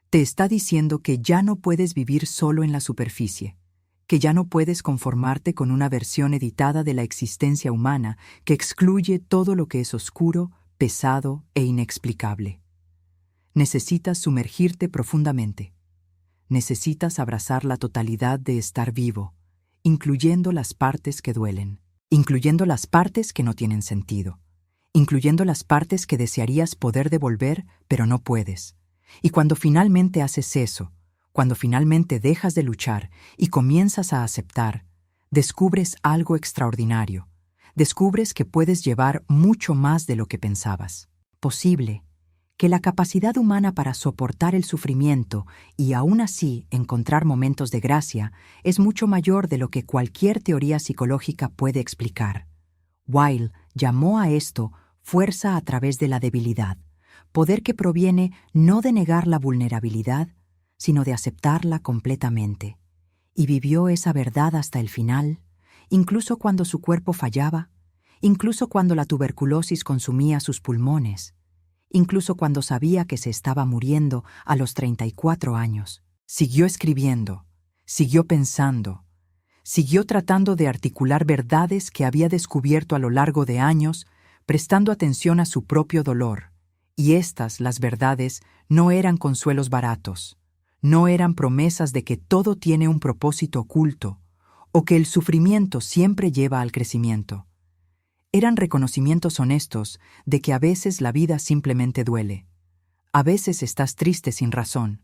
Speaker 1: Te está diciendo que ya no puedes vivir solo en la superficie, que ya no puedes conformarte con una versión editada de la existencia humana que excluye todo lo que es oscuro, pesado e inexplicable. Necesitas sumergirte profundamente. Necesitas abrazar la totalidad de estar vivo, incluyendo las partes que duelen, incluyendo las partes que no tienen sentido, incluyendo las partes que desearías poder devolver, pero no puedes. Y cuando finalmente haces eso, cuando finalmente dejas de luchar y comienzas a aceptar, descubres algo extraordinario. Descubres que puedes llevar mucho más de lo que pensabas. Posible que la capacidad humana para soportar el sufrimiento y aún así encontrar momentos de gracia es mucho mayor de lo que cualquier teoría psicológica puede explicar. Weil llamó a esto fuerza a través de la debilidad, poder que proviene no de negar la vulnerabilidad, sino de aceptarla completamente. Y vivió esa verdad hasta el final, incluso cuando su cuerpo fallaba, incluso cuando la tuberculosis consumía sus pulmones, incluso cuando sabía que se estaba muriendo a los 34 años. Siguió escribiendo, siguió pensando, siguió tratando de articular verdades que había descubierto a lo largo de años, prestando atención a su propio dolor. Y estas, las verdades, no eran consuelos baratos, no eran promesas de que todo tiene un propósito oculto, o que el sufrimiento siempre lleva al crecimiento. Eran reconocimientos honestos de que a veces la vida simplemente duele. A veces estás triste sin razón.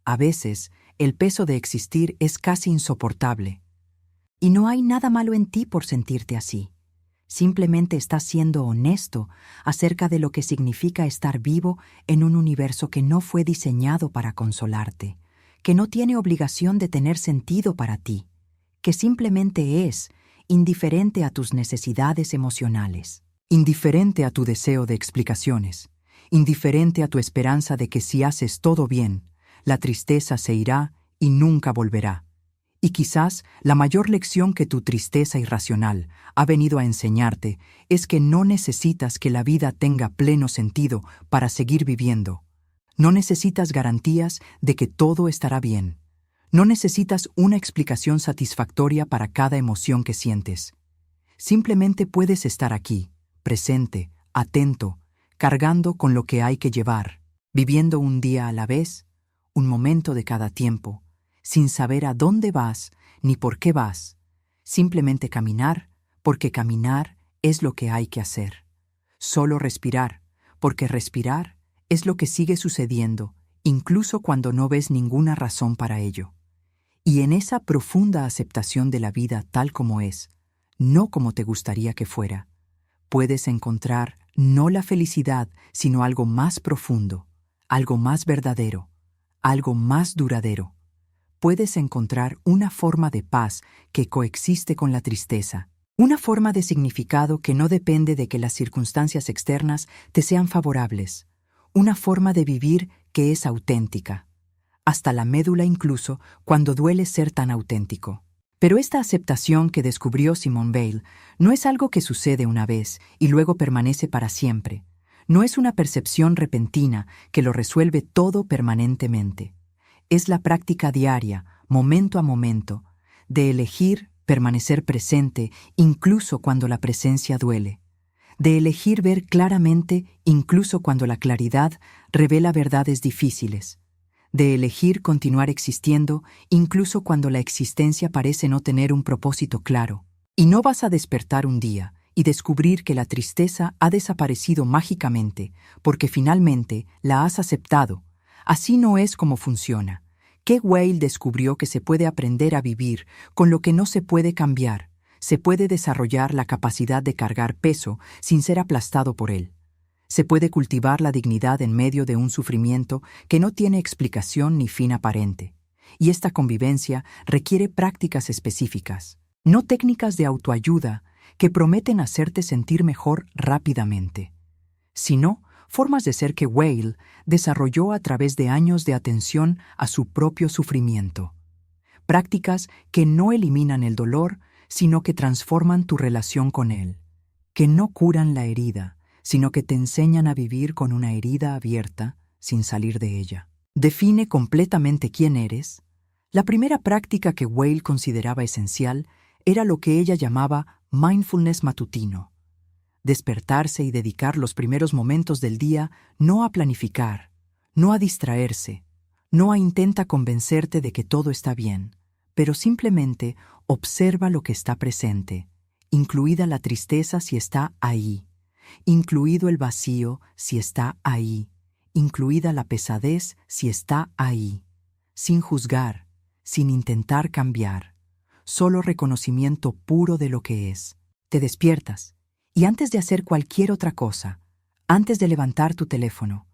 Speaker 1: A veces el peso de existir es casi insoportable. Y no hay nada malo en ti por sentirte así. Simplemente estás siendo honesto acerca de lo que significa estar vivo en un universo que no fue diseñado para consolarte, que no tiene obligación de tener sentido para ti, que simplemente es indiferente a tus necesidades emocionales, indiferente a tu deseo de explicaciones, indiferente a tu esperanza de que si haces todo bien, la tristeza se irá y nunca volverá. Y quizás la mayor lección que tu tristeza irracional ha venido a enseñarte es que no necesitas que la vida tenga pleno sentido para seguir viviendo. No necesitas garantías de que todo estará bien. No necesitas una explicación satisfactoria para cada emoción que sientes. Simplemente puedes estar aquí, presente, atento, cargando con lo que hay que llevar, viviendo un día a la vez, un momento de cada tiempo, sin saber a dónde vas ni por qué vas. Simplemente caminar, porque caminar es lo que hay que hacer. Solo respirar, porque respirar es lo que sigue sucediendo, incluso cuando no ves ninguna razón para ello. Y en esa profunda aceptación de la vida tal como es, no como te gustaría que fuera, puedes encontrar no la felicidad, sino algo más profundo, algo más verdadero, algo más duradero. Puedes encontrar una forma de paz que coexiste con la tristeza, una forma de significado que no depende de que las circunstancias externas te sean favorables, una forma de vivir que es auténtica. Hasta la médula incluso cuando duele ser tan auténtico. Pero esta aceptación que descubrió Simone Weil no es algo que sucede una vez y luego permanece para siempre. No es una percepción repentina que lo resuelve todo permanentemente. es la práctica diaria, momento a momento, de elegir permanecer presente incluso cuando la presencia duele, de elegir ver claramente incluso cuando la claridad revela verdades difíciles, de elegir continuar existiendo incluso cuando la existencia parece no tener un propósito claro. Y no vas a despertar un día y descubrir que la tristeza ha desaparecido mágicamente porque finalmente la has aceptado. Así no es como funciona. Kay Weil descubrió que se puede aprender a vivir con lo que no se puede cambiar. Se puede desarrollar la capacidad de cargar peso sin ser aplastado por él. Se puede cultivar la dignidad en medio de un sufrimiento que no tiene explicación ni fin aparente. Y esta convivencia requiere prácticas específicas, no técnicas de autoayuda que prometen hacerte sentir mejor rápidamente, sino formas de ser que Weil desarrolló a través de años de atención a su propio sufrimiento. Prácticas que no eliminan el dolor, sino que transforman tu relación con él, que no curan la herida, sino que te enseñan a vivir con una herida abierta sin salir de ella. Define completamente quién eres. La primera práctica que Weil consideraba esencial era lo que ella llamaba mindfulness matutino. Despertarse y dedicar los primeros momentos del día no a planificar, no a distraerse, no a intenta convencerte de que todo está bien, pero simplemente observa lo que está presente, incluida la tristeza si está ahí, incluido el vacío si está ahí, incluida la pesadez si está ahí, sin juzgar, sin intentar cambiar, solo reconocimiento puro de lo que es. Te despiertas, y antes de hacer cualquier otra cosa, antes de levantar tu teléfono,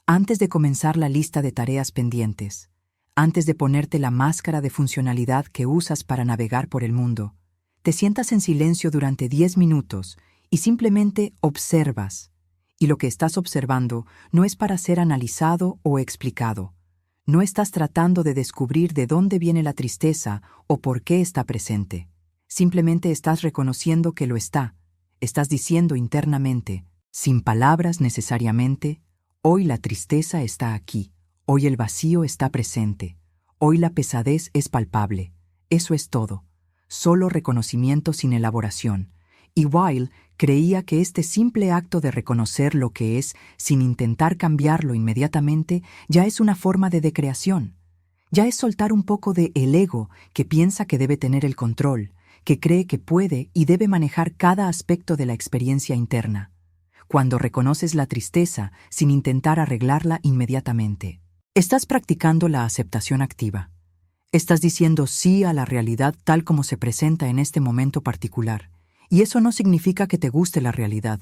Speaker 1: antes de comenzar la lista de tareas pendientes, antes de ponerte la máscara de funcionalidad que usas para navegar por el mundo, te sientas en silencio durante 10 minutos y simplemente observas. Y lo que estás observando no es para ser analizado o explicado. No estás tratando de descubrir de dónde viene la tristeza o por qué está presente. Simplemente estás reconociendo que lo está. Estás diciendo internamente, sin palabras necesariamente, hoy la tristeza está aquí, hoy el vacío está presente, hoy la pesadez es palpable. Eso es todo. Solo reconocimiento sin elaboración. Y Weil creía que este simple acto de reconocer lo que es sin intentar cambiarlo inmediatamente ya es una forma de decreación. Ya es soltar un poco de el ego que piensa que debe tener el control, que cree que puede y debe manejar cada aspecto de la experiencia interna. Cuando reconoces la tristeza sin intentar arreglarla inmediatamente, estás practicando la aceptación activa. Estás diciendo sí a la realidad tal como se presenta en este momento particular. Y eso no significa que te guste la realidad.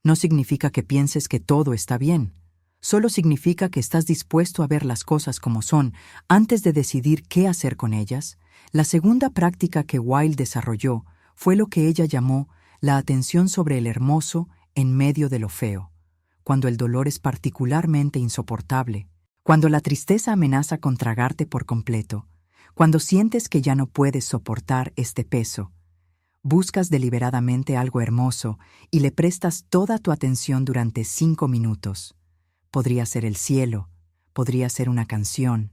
Speaker 1: No significa que pienses que todo está bien. Solo significa que estás dispuesto a ver las cosas como son antes de decidir qué hacer con ellas. La segunda práctica que Weil desarrolló fue lo que ella llamó la atención sobre el hermoso en medio de lo feo. Cuando el dolor es particularmente insoportable, cuando la tristeza amenaza con tragarte por completo, cuando sientes que ya no puedes soportar este peso, buscas deliberadamente algo hermoso y le prestas toda tu atención durante 5 minutos. Podría ser el cielo, podría ser una canción,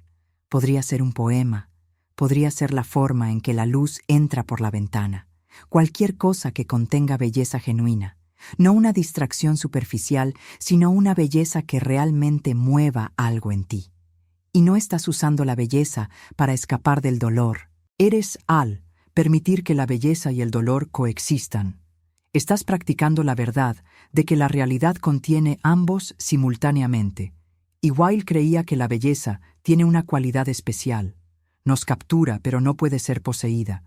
Speaker 1: podría ser un poema, podría ser la forma en que la luz entra por la ventana. Cualquier cosa que contenga belleza genuina, no una distracción superficial, sino una belleza que realmente mueva algo en ti. Y no estás usando la belleza para escapar del dolor. Eres al permitir que la belleza y el dolor coexistan. Estás practicando la verdad de que la realidad contiene ambos simultáneamente. Y Weil creía que la belleza tiene una cualidad especial. Nos captura, pero no puede ser poseída.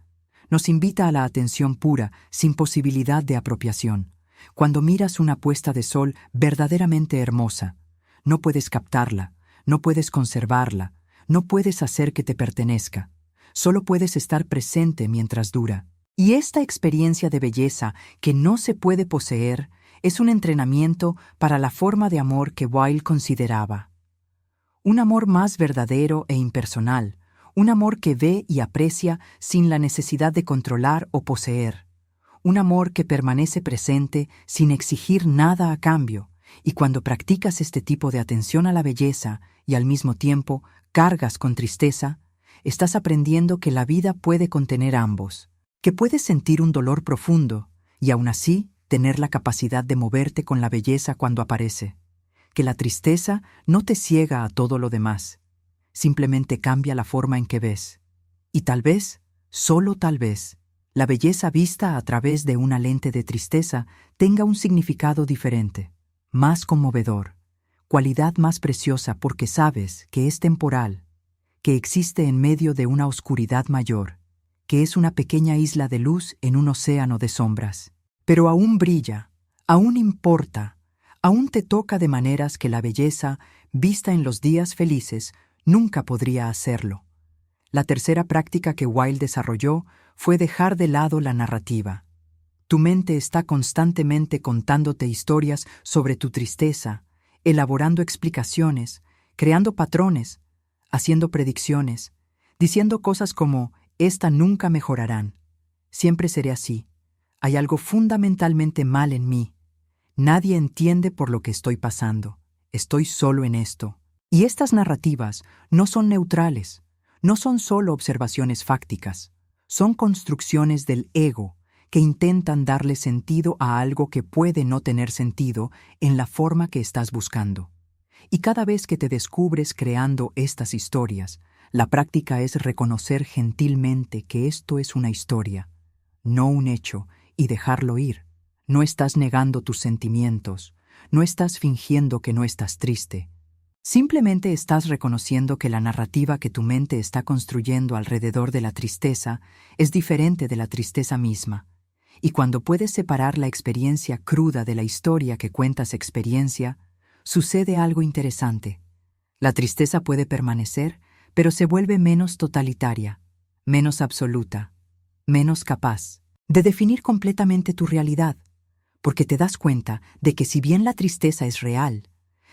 Speaker 1: Nos invita a la atención pura, sin posibilidad de apropiación. Cuando miras una puesta de sol verdaderamente hermosa, no puedes captarla, no puedes conservarla, no puedes hacer que te pertenezca. Solo puedes estar presente mientras dura. Y esta experiencia de belleza que no se puede poseer es un entrenamiento para la forma de amor que Weil consideraba. Un amor más verdadero e impersonal, un amor que ve y aprecia sin la necesidad de controlar o poseer. Un amor que permanece presente sin exigir nada a cambio. Y cuando practicas este tipo de atención a la belleza y al mismo tiempo cargas con tristeza, estás aprendiendo que la vida puede contener ambos, que puedes sentir un dolor profundo y aún así tener la capacidad de moverte con la belleza cuando aparece, que la tristeza no te ciega a todo lo demás, simplemente cambia la forma en que ves. Y tal vez, solo tal vez, la belleza vista a través de una lente de tristeza tenga un significado diferente, más conmovedor, cualidad más preciosa porque sabes que es temporal, que existe en medio de una oscuridad mayor, que es una pequeña isla de luz en un océano de sombras. Pero aún brilla, aún importa, aún te toca de maneras que la belleza, vista en los días felices, nunca podría hacerlo. La tercera práctica que Wilde desarrolló fue dejar de lado la narrativa. Tu mente está constantemente contándote historias sobre tu tristeza, elaborando explicaciones, creando patrones, haciendo predicciones, diciendo cosas como, «Esta nunca mejorarán. Siempre seré así. Hay algo fundamentalmente mal en mí. Nadie entiende por lo que estoy pasando. Estoy solo en esto». Y estas narrativas no son neutrales, no son solo observaciones fácticas, son construcciones del ego que intentan darle sentido a algo que puede no tener sentido en la forma que estás buscando. Y cada vez que te descubres creando estas historias, la práctica es reconocer gentilmente que esto es una historia, no un hecho, y dejarlo ir. No estás negando tus sentimientos, no estás fingiendo que no estás triste. Simplemente estás reconociendo que la narrativa que tu mente está construyendo alrededor de la tristeza es diferente de la tristeza misma. Y cuando puedes separar la experiencia cruda de la historia que cuentas experiencia, sucede algo interesante. La tristeza puede permanecer, pero se vuelve menos totalitaria, menos absoluta, menos capaz de definir completamente tu realidad, porque te das cuenta de que si bien la tristeza es real,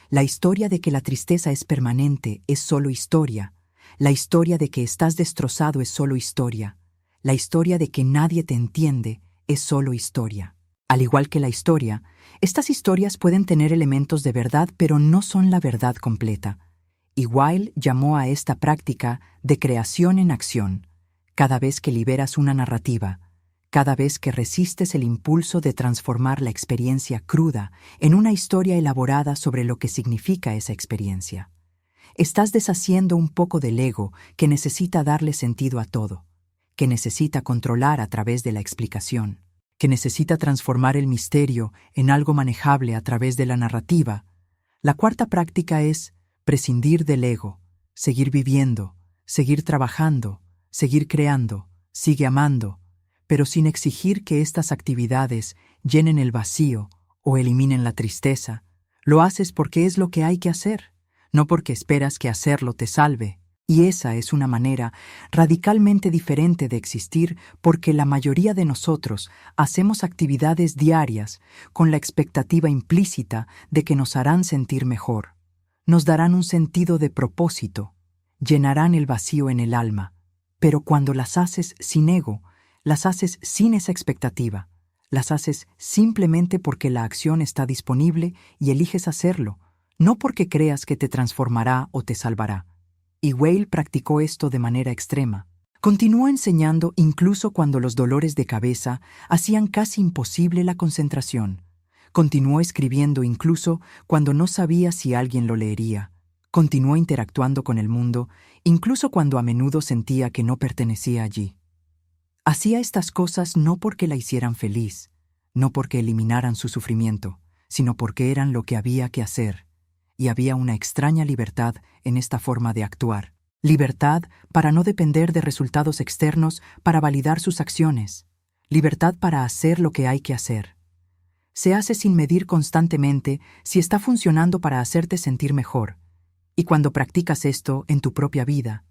Speaker 1: la historia de que la tristeza es permanente es solo historia, la historia de que estás destrozado es solo historia, la historia de que nadie te entiende es solo historia. Al igual que la historia, estas historias pueden tener elementos de verdad, pero no son la verdad completa. Y Wilde llamó a esta práctica de creación en acción. Cada vez que liberas una narrativa, cada vez que resistes el impulso de transformar la experiencia cruda en una historia elaborada sobre lo que significa esa experiencia, estás deshaciendo un poco del ego que necesita darle sentido a todo, que necesita controlar a través de la explicación, que necesita transformar el misterio en algo manejable a través de la narrativa. La cuarta práctica es prescindir del ego, seguir viviendo, seguir trabajando, seguir creando, sigue amando, pero sin exigir que estas actividades llenen el vacío o eliminen la tristeza. Lo haces porque es lo que hay que hacer, no porque esperas que hacerlo te salve. Y esa es una manera radicalmente diferente de existir porque la mayoría de nosotros hacemos actividades diarias con la expectativa implícita de que nos harán sentir mejor, nos darán un sentido de propósito, llenarán el vacío en el alma, pero cuando las haces sin ego, las haces sin esa expectativa, las haces simplemente porque la acción está disponible y eliges hacerlo, no porque creas que te transformará o te salvará. Y Wilde practicó esto de manera extrema. Continuó enseñando incluso cuando los dolores de cabeza hacían casi imposible la concentración. Continuó escribiendo incluso cuando no sabía si alguien lo leería. Continuó interactuando con el mundo, incluso cuando a menudo sentía que no pertenecía allí. Hacía estas cosas no porque la hicieran feliz, no porque eliminaran su sufrimiento, sino porque eran lo que había que hacer. Y había una extraña libertad en esta forma de actuar. Libertad para no depender de resultados externos para validar sus acciones. Libertad para hacer lo que hay que hacer. Se hace sin medir constantemente si está funcionando para hacerte sentir mejor. Y cuando practicas esto en tu propia vida,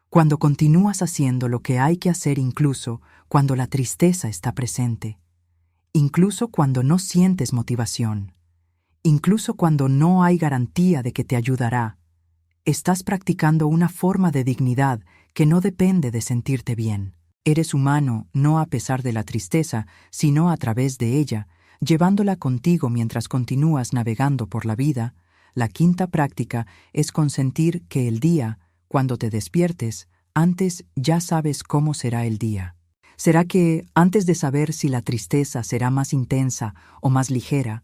Speaker 1: cuando continúas haciendo lo que hay que hacer incluso cuando la tristeza está presente, incluso cuando no sientes motivación, incluso cuando no hay garantía de que te ayudará, estás practicando una forma de dignidad que no depende de sentirte bien. Eres humano no a pesar de la tristeza, sino a través de ella, llevándola contigo mientras continúas navegando por la vida. La quinta práctica es consentir que el día, Cuando te despiertes, antes ya sabes cómo será el día. ¿Será que, antes de saber si la tristeza será más intensa o más ligera,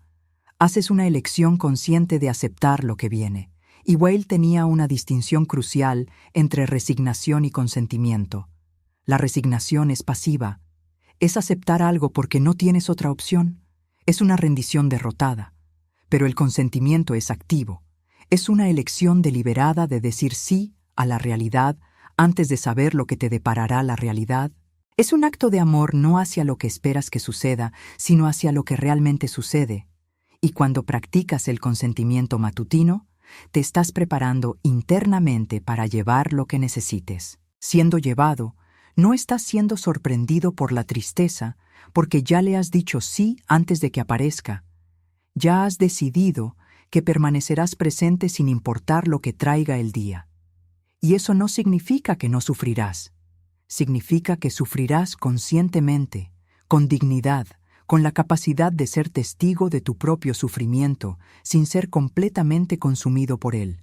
Speaker 1: haces una elección consciente de aceptar lo que viene? Y Weil tenía una distinción crucial entre resignación y consentimiento. La resignación es pasiva. Es aceptar algo porque no tienes otra opción. Es una rendición derrotada. Pero el consentimiento es activo. Es una elección deliberada de decir sí a la realidad antes de saber lo que te deparará la realidad. Es un acto de amor no hacia lo que esperas que suceda, sino hacia lo que realmente sucede. Y cuando practicas el consentimiento matutino, te estás preparando internamente para llevar lo que necesites. Siendo llevado, no estás siendo sorprendido por la tristeza, porque ya le has dicho sí antes de que aparezca. Ya has decidido que permanecerás presente sin importar lo que traiga el día. Y eso no significa que no sufrirás. Significa que sufrirás conscientemente, con dignidad, con la capacidad de ser testigo de tu propio sufrimiento, sin ser completamente consumido por él.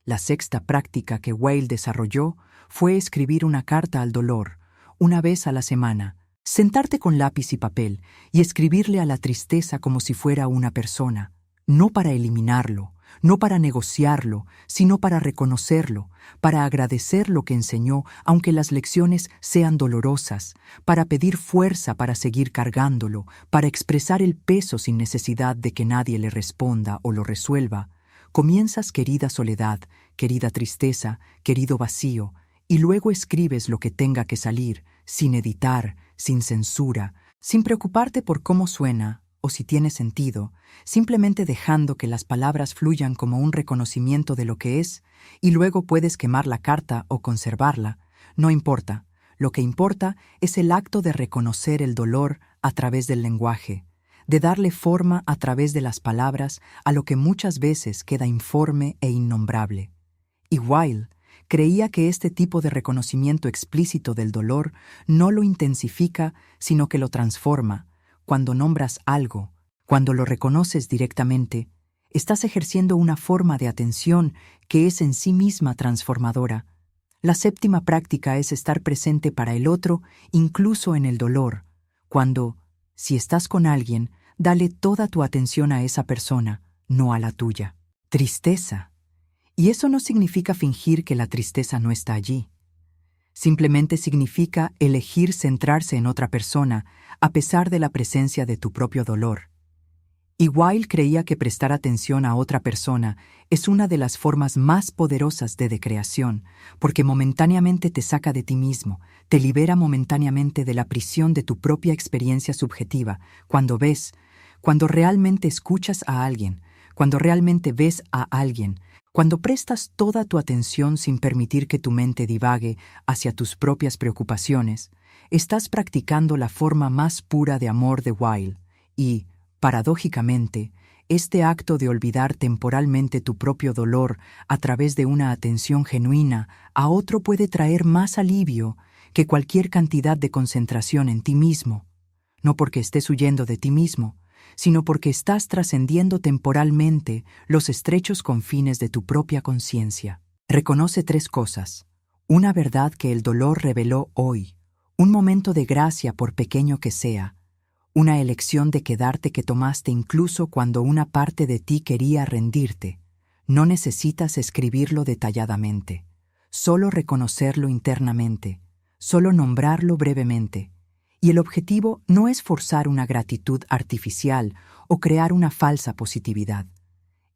Speaker 1: La sexta práctica que Weil desarrolló fue escribir una carta al dolor, una vez a la semana, sentarte con lápiz y papel y escribirle a la tristeza como si fuera una persona, no para eliminarlo, no para negociarlo, sino para reconocerlo, para agradecer lo que enseñó, aunque las lecciones sean dolorosas, para pedir fuerza para seguir cargándolo, para expresar el peso sin necesidad de que nadie le responda o lo resuelva. Comienzas, querida soledad, querida tristeza, querido vacío, y luego escribes lo que tenga que salir, sin editar, sin censura, sin preocuparte por cómo suena o si tiene sentido, simplemente dejando que las palabras fluyan como un reconocimiento de lo que es, y luego puedes quemar la carta o conservarla. No importa. Lo que importa es el acto de reconocer el dolor a través del lenguaje, de darle forma a través de las palabras a lo que muchas veces queda informe e innombrable. Y Weil creía que este tipo de reconocimiento explícito del dolor no lo intensifica, sino que lo transforma. Cuando nombras algo, cuando lo reconoces directamente, estás ejerciendo una forma de atención que es en sí misma transformadora. La séptima práctica es estar presente para el otro, incluso en el dolor. Cuando, si estás con alguien, dale toda tu atención a esa persona, no a la tuya. Tristeza. Y eso no significa fingir que la tristeza no está allí. Simplemente significa elegir centrarse en otra persona, a pesar de la presencia de tu propio dolor. Y Weil creía que prestar atención a otra persona es una de las formas más poderosas de decreación, porque momentáneamente te saca de ti mismo, te libera momentáneamente de la prisión de tu propia experiencia subjetiva, cuando realmente escuchas a alguien, cuando realmente ves a alguien, cuando prestas toda tu atención sin permitir que tu mente divague hacia tus propias preocupaciones, estás practicando la forma más pura de amor de Weil y, paradójicamente, este acto de olvidar temporalmente tu propio dolor a través de una atención genuina a otro puede traer más alivio que cualquier cantidad de concentración en ti mismo, no porque estés huyendo de ti mismo, sino porque estás trascendiendo temporalmente los estrechos confines de tu propia conciencia. Reconoce 3 cosas: una verdad que el dolor reveló hoy, un momento de gracia por pequeño que sea, una elección de quedarte que tomaste incluso cuando una parte de ti quería rendirte. No necesitas escribirlo detalladamente, solo reconocerlo internamente, solo nombrarlo brevemente. Y el objetivo no es forzar una gratitud artificial o crear una falsa positividad.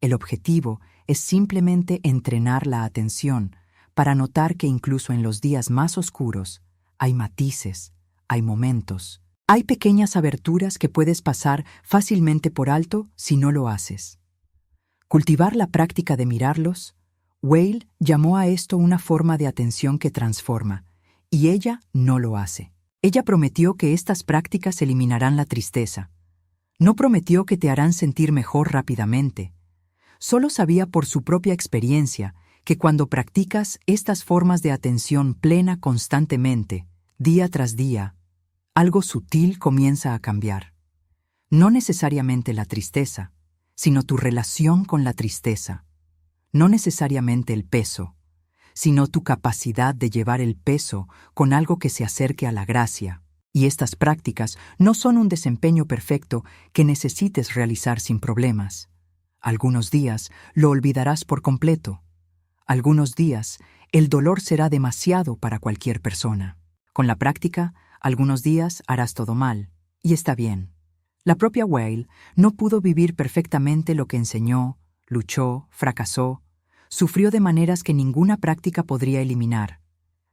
Speaker 1: El objetivo es simplemente entrenar la atención para notar que incluso en los días más oscuros hay matices, hay momentos, hay pequeñas aberturas que puedes pasar fácilmente por alto si no lo haces. Cultivar la práctica de mirarlos, Weil llamó a esto una forma de atención que transforma, y ella no lo hace. Ella prometió que estas prácticas eliminarán la tristeza. No prometió que te harán sentir mejor rápidamente. Solo sabía por su propia experiencia que cuando practicas estas formas de atención plena constantemente, día tras día, algo sutil comienza a cambiar. No necesariamente la tristeza, sino tu relación con la tristeza. No necesariamente el peso, sino tu capacidad de llevar el peso con algo que se acerque a la gracia. Y estas prácticas no son un desempeño perfecto que necesites realizar sin problemas. Algunos días lo olvidarás por completo. Algunos días el dolor será demasiado para cualquier persona. Con la práctica, algunos días harás todo mal, y está bien. La propia Weil no pudo vivir perfectamente lo que enseñó, luchó, fracasó, sufrió de maneras que ninguna práctica podría eliminar.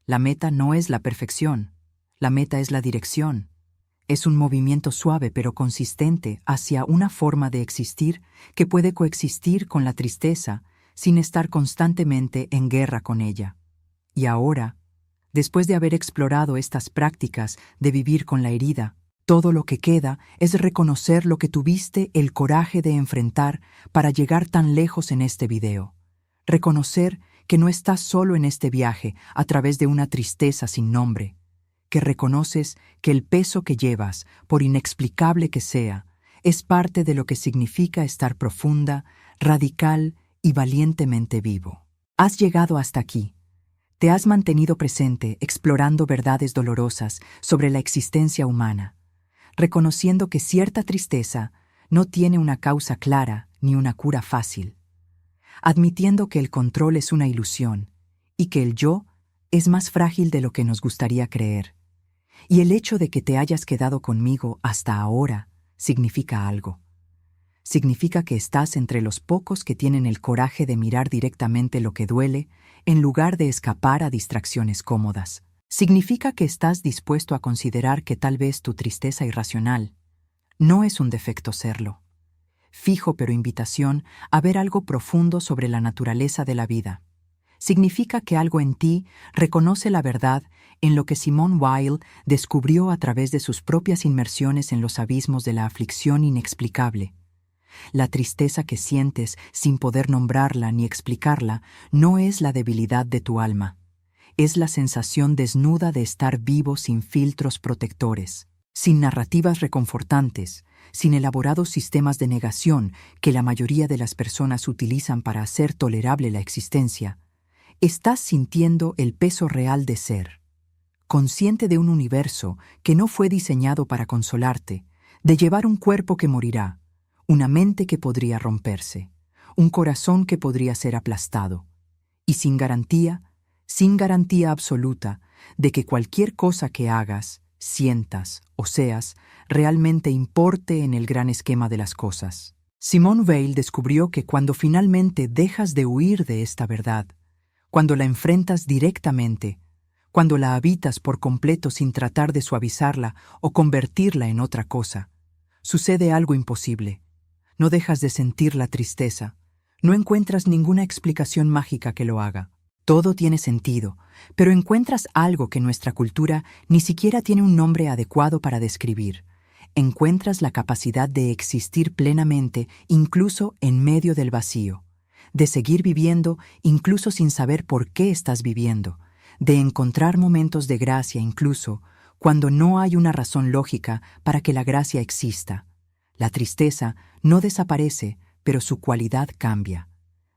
Speaker 1: La meta no es la perfección, la meta es la dirección. Es un movimiento suave pero consistente hacia una forma de existir que puede coexistir con la tristeza sin estar constantemente en guerra con ella. Y ahora, después de haber explorado estas prácticas de vivir con la herida, todo lo que queda es reconocer lo que tuviste el coraje de enfrentar para llegar tan lejos en este video. Reconocer que no estás solo en este viaje a través de una tristeza sin nombre, que reconoces que el peso que llevas, por inexplicable que sea, es parte de lo que significa estar profunda, radical y valientemente vivo. Has llegado hasta aquí. Te has mantenido presente explorando verdades dolorosas sobre la existencia humana, reconociendo que cierta tristeza no tiene una causa clara ni una cura fácil, admitiendo que el control es una ilusión y que el yo es más frágil de lo que nos gustaría creer. Y el hecho de que te hayas quedado conmigo hasta ahora significa algo. Significa que estás entre los pocos que tienen el coraje de mirar directamente lo que duele en lugar de escapar a distracciones cómodas. Significa que estás dispuesto a considerar que tal vez tu tristeza irracional no es un defecto serlo. Fijo pero invitación a ver algo profundo sobre la naturaleza de la vida. Significa que algo en ti reconoce la verdad en lo que Simone Weil descubrió a través de sus propias inmersiones en los abismos de la aflicción inexplicable. La tristeza que sientes sin poder nombrarla ni explicarla no es la debilidad de tu alma. Es la sensación desnuda de estar vivo sin filtros protectores, sin narrativas reconfortantes, sin elaborados sistemas de negación que la mayoría de las personas utilizan para hacer tolerable la existencia. Estás sintiendo el peso real de ser, consciente de un universo que no fue diseñado para consolarte, de llevar un cuerpo que morirá, una mente que podría romperse, un corazón que podría ser aplastado, y sin garantía absoluta de que cualquier cosa que hagas, sientas o seas realmente importe en el gran esquema de las cosas. Simone Weil descubrió que cuando finalmente dejas de huir de esta verdad, cuando la enfrentas directamente, cuando la habitas por completo sin tratar de suavizarla o convertirla en otra cosa, sucede algo imposible. No dejas de sentir la tristeza, no encuentras ninguna explicación mágica que lo haga. Todo tiene sentido, pero encuentras algo que nuestra cultura ni siquiera tiene un nombre adecuado para describir. Encuentras la capacidad de existir plenamente incluso en medio del vacío, de seguir viviendo incluso sin saber por qué estás viviendo, de encontrar momentos de gracia incluso cuando no hay una razón lógica para que la gracia exista. La tristeza no desaparece, pero su cualidad cambia.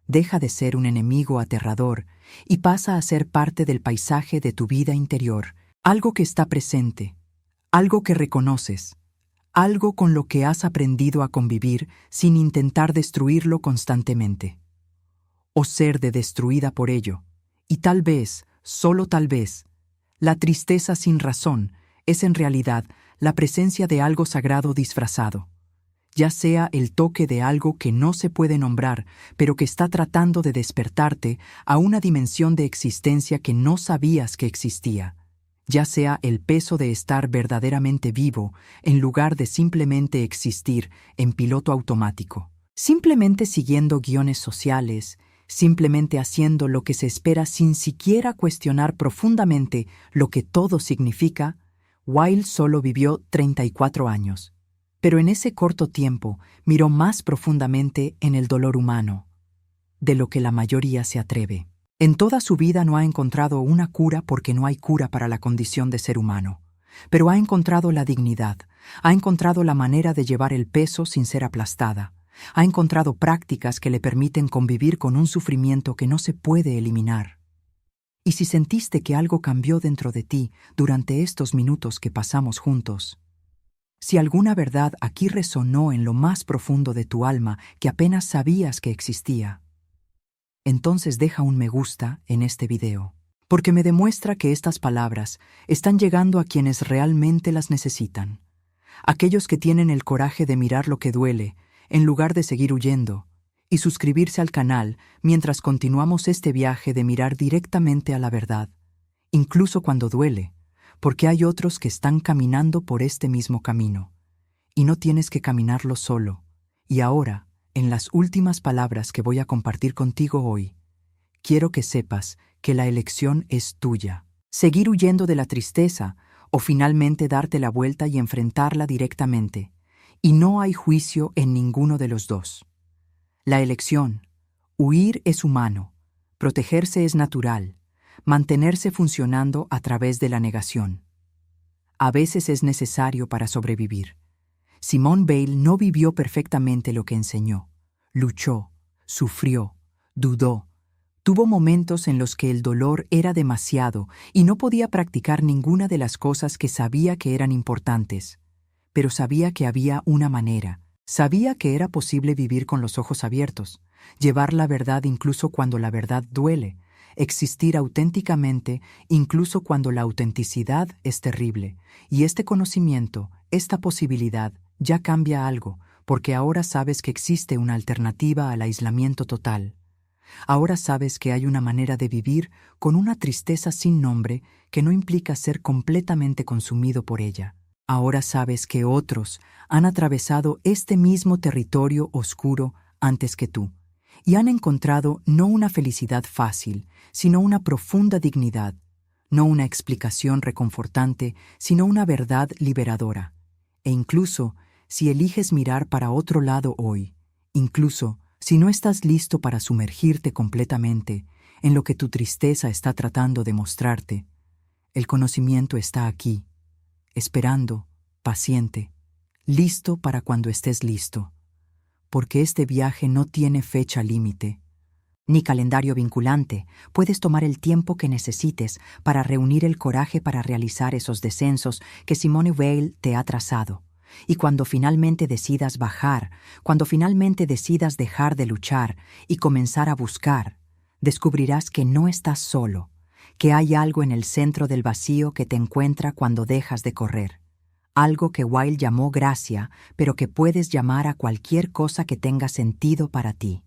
Speaker 1: Deja de ser un enemigo aterrador y pasa a ser parte del paisaje de tu vida interior, algo que está presente, algo que reconoces, algo con lo que has aprendido a convivir sin intentar destruirlo constantemente, o ser destruida por ello. Y tal vez, solo tal vez, la tristeza sin razón es en realidad la presencia de algo sagrado disfrazado, ya sea el toque de algo que no se puede nombrar, pero que está tratando de despertarte a una dimensión de existencia que no sabías que existía, ya sea el peso de estar verdaderamente vivo en lugar de simplemente existir en piloto automático, simplemente siguiendo guiones sociales, simplemente haciendo lo que se espera sin siquiera cuestionar profundamente lo que todo significa. Weil solo vivió 34 años. Pero en ese corto tiempo miró más profundamente en el dolor humano, de lo que la mayoría se atreve. En toda su vida no ha encontrado una cura porque no hay cura para la condición de ser humano, pero ha encontrado la dignidad, ha encontrado la manera de llevar el peso sin ser aplastada, ha encontrado prácticas que le permiten convivir con un sufrimiento que no se puede eliminar. y si sentiste que algo cambió dentro de ti durante estos minutos que pasamos juntos. Si alguna verdad aquí resonó en lo más profundo de tu alma que apenas sabías que existía, entonces deja un me gusta en este video, porque me demuestra que estas palabras están llegando a quienes realmente las necesitan. Aquellos que tienen el coraje de mirar lo que duele, en lugar de seguir huyendo, y suscribirse al canal mientras continuamos este viaje de mirar directamente a la verdad, incluso cuando duele, porque hay otros que están caminando por este mismo camino, y no tienes que caminarlo solo. Y ahora, en las últimas palabras que voy a compartir contigo hoy, quiero que sepas que la elección es tuya. Seguir huyendo de la tristeza o finalmente darte la vuelta y enfrentarla directamente. Y no hay juicio en ninguno de los dos. La elección, huir es humano, protegerse es natural, mantenerse funcionando a través de la negación. A veces es necesario para sobrevivir. Simone Weil no vivió perfectamente lo que enseñó. Luchó, sufrió, dudó. Tuvo momentos en los que el dolor era demasiado y no podía practicar ninguna de las cosas que sabía que eran importantes. Pero sabía que había una manera. Sabía que era posible vivir con los ojos abiertos, llevar la verdad incluso cuando la verdad duele, existir auténticamente incluso cuando la autenticidad es terrible. Y este conocimiento, esta posibilidad, ya cambia algo, porque ahora sabes que existe una alternativa al aislamiento total. Ahora sabes que hay una manera de vivir con una tristeza sin nombre que no implica ser completamente consumido por ella. Ahora sabes que otros han atravesado este mismo territorio oscuro antes que tú y han encontrado no una felicidad fácil, sino una profunda dignidad, no una explicación reconfortante, sino una verdad liberadora. E incluso si eliges mirar para otro lado hoy, incluso si no estás listo para sumergirte completamente en lo que tu tristeza está tratando de mostrarte, el conocimiento está aquí, esperando, paciente, listo para cuando estés listo, porque este viaje no tiene fecha límite, ni calendario vinculante. Puedes tomar el tiempo que necesites para reunir el coraje para realizar esos descensos que Simone Weil te ha trazado. Y cuando finalmente decidas bajar, cuando finalmente decidas dejar de luchar y comenzar a buscar, descubrirás que no estás solo, que hay algo en el centro del vacío que te encuentra cuando dejas de correr. Algo que Weil llamó gracia, pero que puedes llamar a cualquier cosa que tenga sentido para ti.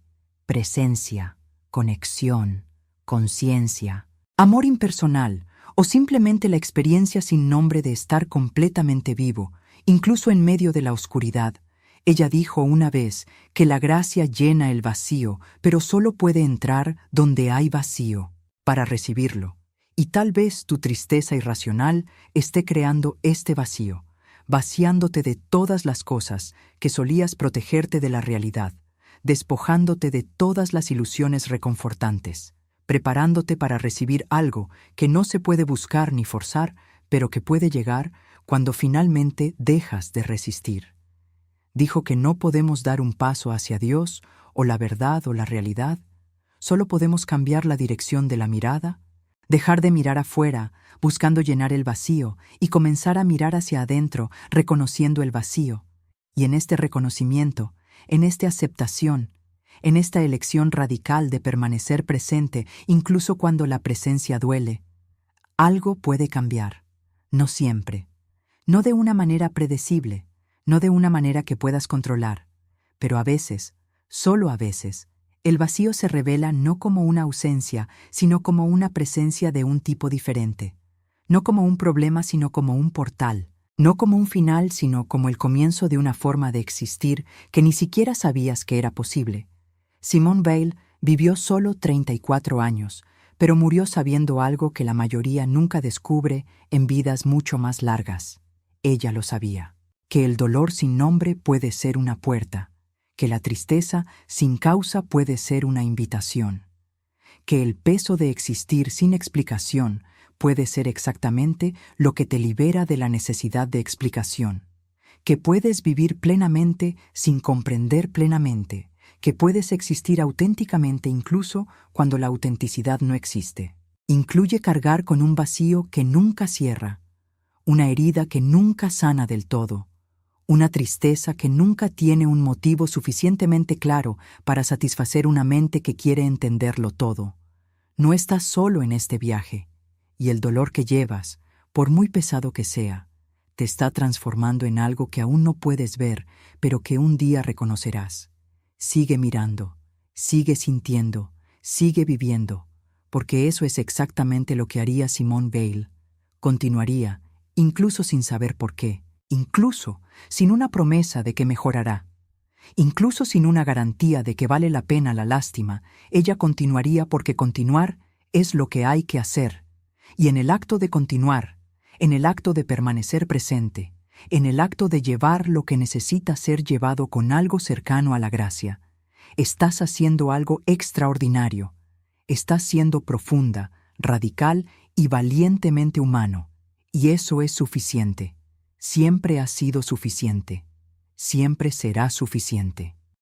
Speaker 1: Presencia, conexión, conciencia, amor impersonal o simplemente la experiencia sin nombre de estar completamente vivo, incluso en medio de la oscuridad. Ella dijo una vez que la gracia llena el vacío, pero solo puede entrar donde hay vacío para recibirlo. Y tal vez tu tristeza irracional esté creando este vacío, vaciándote de todas las cosas que solías protegerte de la realidad, despojándote de todas las ilusiones reconfortantes, preparándote para recibir algo que no se puede buscar ni forzar, pero que puede llegar cuando finalmente dejas de resistir. Dijo que no podemos dar un paso hacia Dios o la verdad o la realidad, solo podemos cambiar la dirección de la mirada, dejar de mirar afuera, buscando llenar el vacío, y comenzar a mirar hacia adentro, reconociendo el vacío. Y en este reconocimiento, en esta aceptación, en esta elección radical de permanecer presente incluso cuando la presencia duele, algo puede cambiar, no siempre. No de una manera predecible, no de una manera que puedas controlar, pero a veces, solo a veces, el vacío se revela no como una ausencia, sino como una presencia de un tipo diferente. No como un problema, sino como un portal. No como un final, sino como el comienzo de una forma de existir que ni siquiera sabías que era posible. Simone Weil vivió solo 34 años, pero murió sabiendo algo que la mayoría nunca descubre en vidas mucho más largas. Ella lo sabía, que el dolor sin nombre puede ser una puerta, que la tristeza sin causa puede ser una invitación, que el peso de existir sin explicación puede ser exactamente lo que te libera de la necesidad de explicación, que puedes vivir plenamente sin comprender plenamente, que puedes existir auténticamente incluso cuando la autenticidad no existe. Incluye cargar con un vacío que nunca cierra, una herida que nunca sana del todo, una tristeza que nunca tiene un motivo suficientemente claro para satisfacer una mente que quiere entenderlo todo. No estás solo en este viaje, y el dolor que llevas, por muy pesado que sea, te está transformando en algo que aún no puedes ver, pero que un día reconocerás. Sigue mirando, sigue sintiendo, sigue viviendo, porque eso es exactamente lo que haría Simone Weil. Continuaría, incluso sin saber por qué, incluso sin una promesa de que mejorará. Incluso sin una garantía de que vale la pena la lástima, ella continuaría porque continuar es lo que hay que hacer. Y en el acto de continuar, en el acto de permanecer presente, en el acto de llevar lo que necesita ser llevado con algo cercano a la gracia, estás haciendo algo extraordinario. Estás siendo profunda, radical y valientemente humano. Y eso es suficiente. Siempre ha sido suficiente. Siempre será suficiente.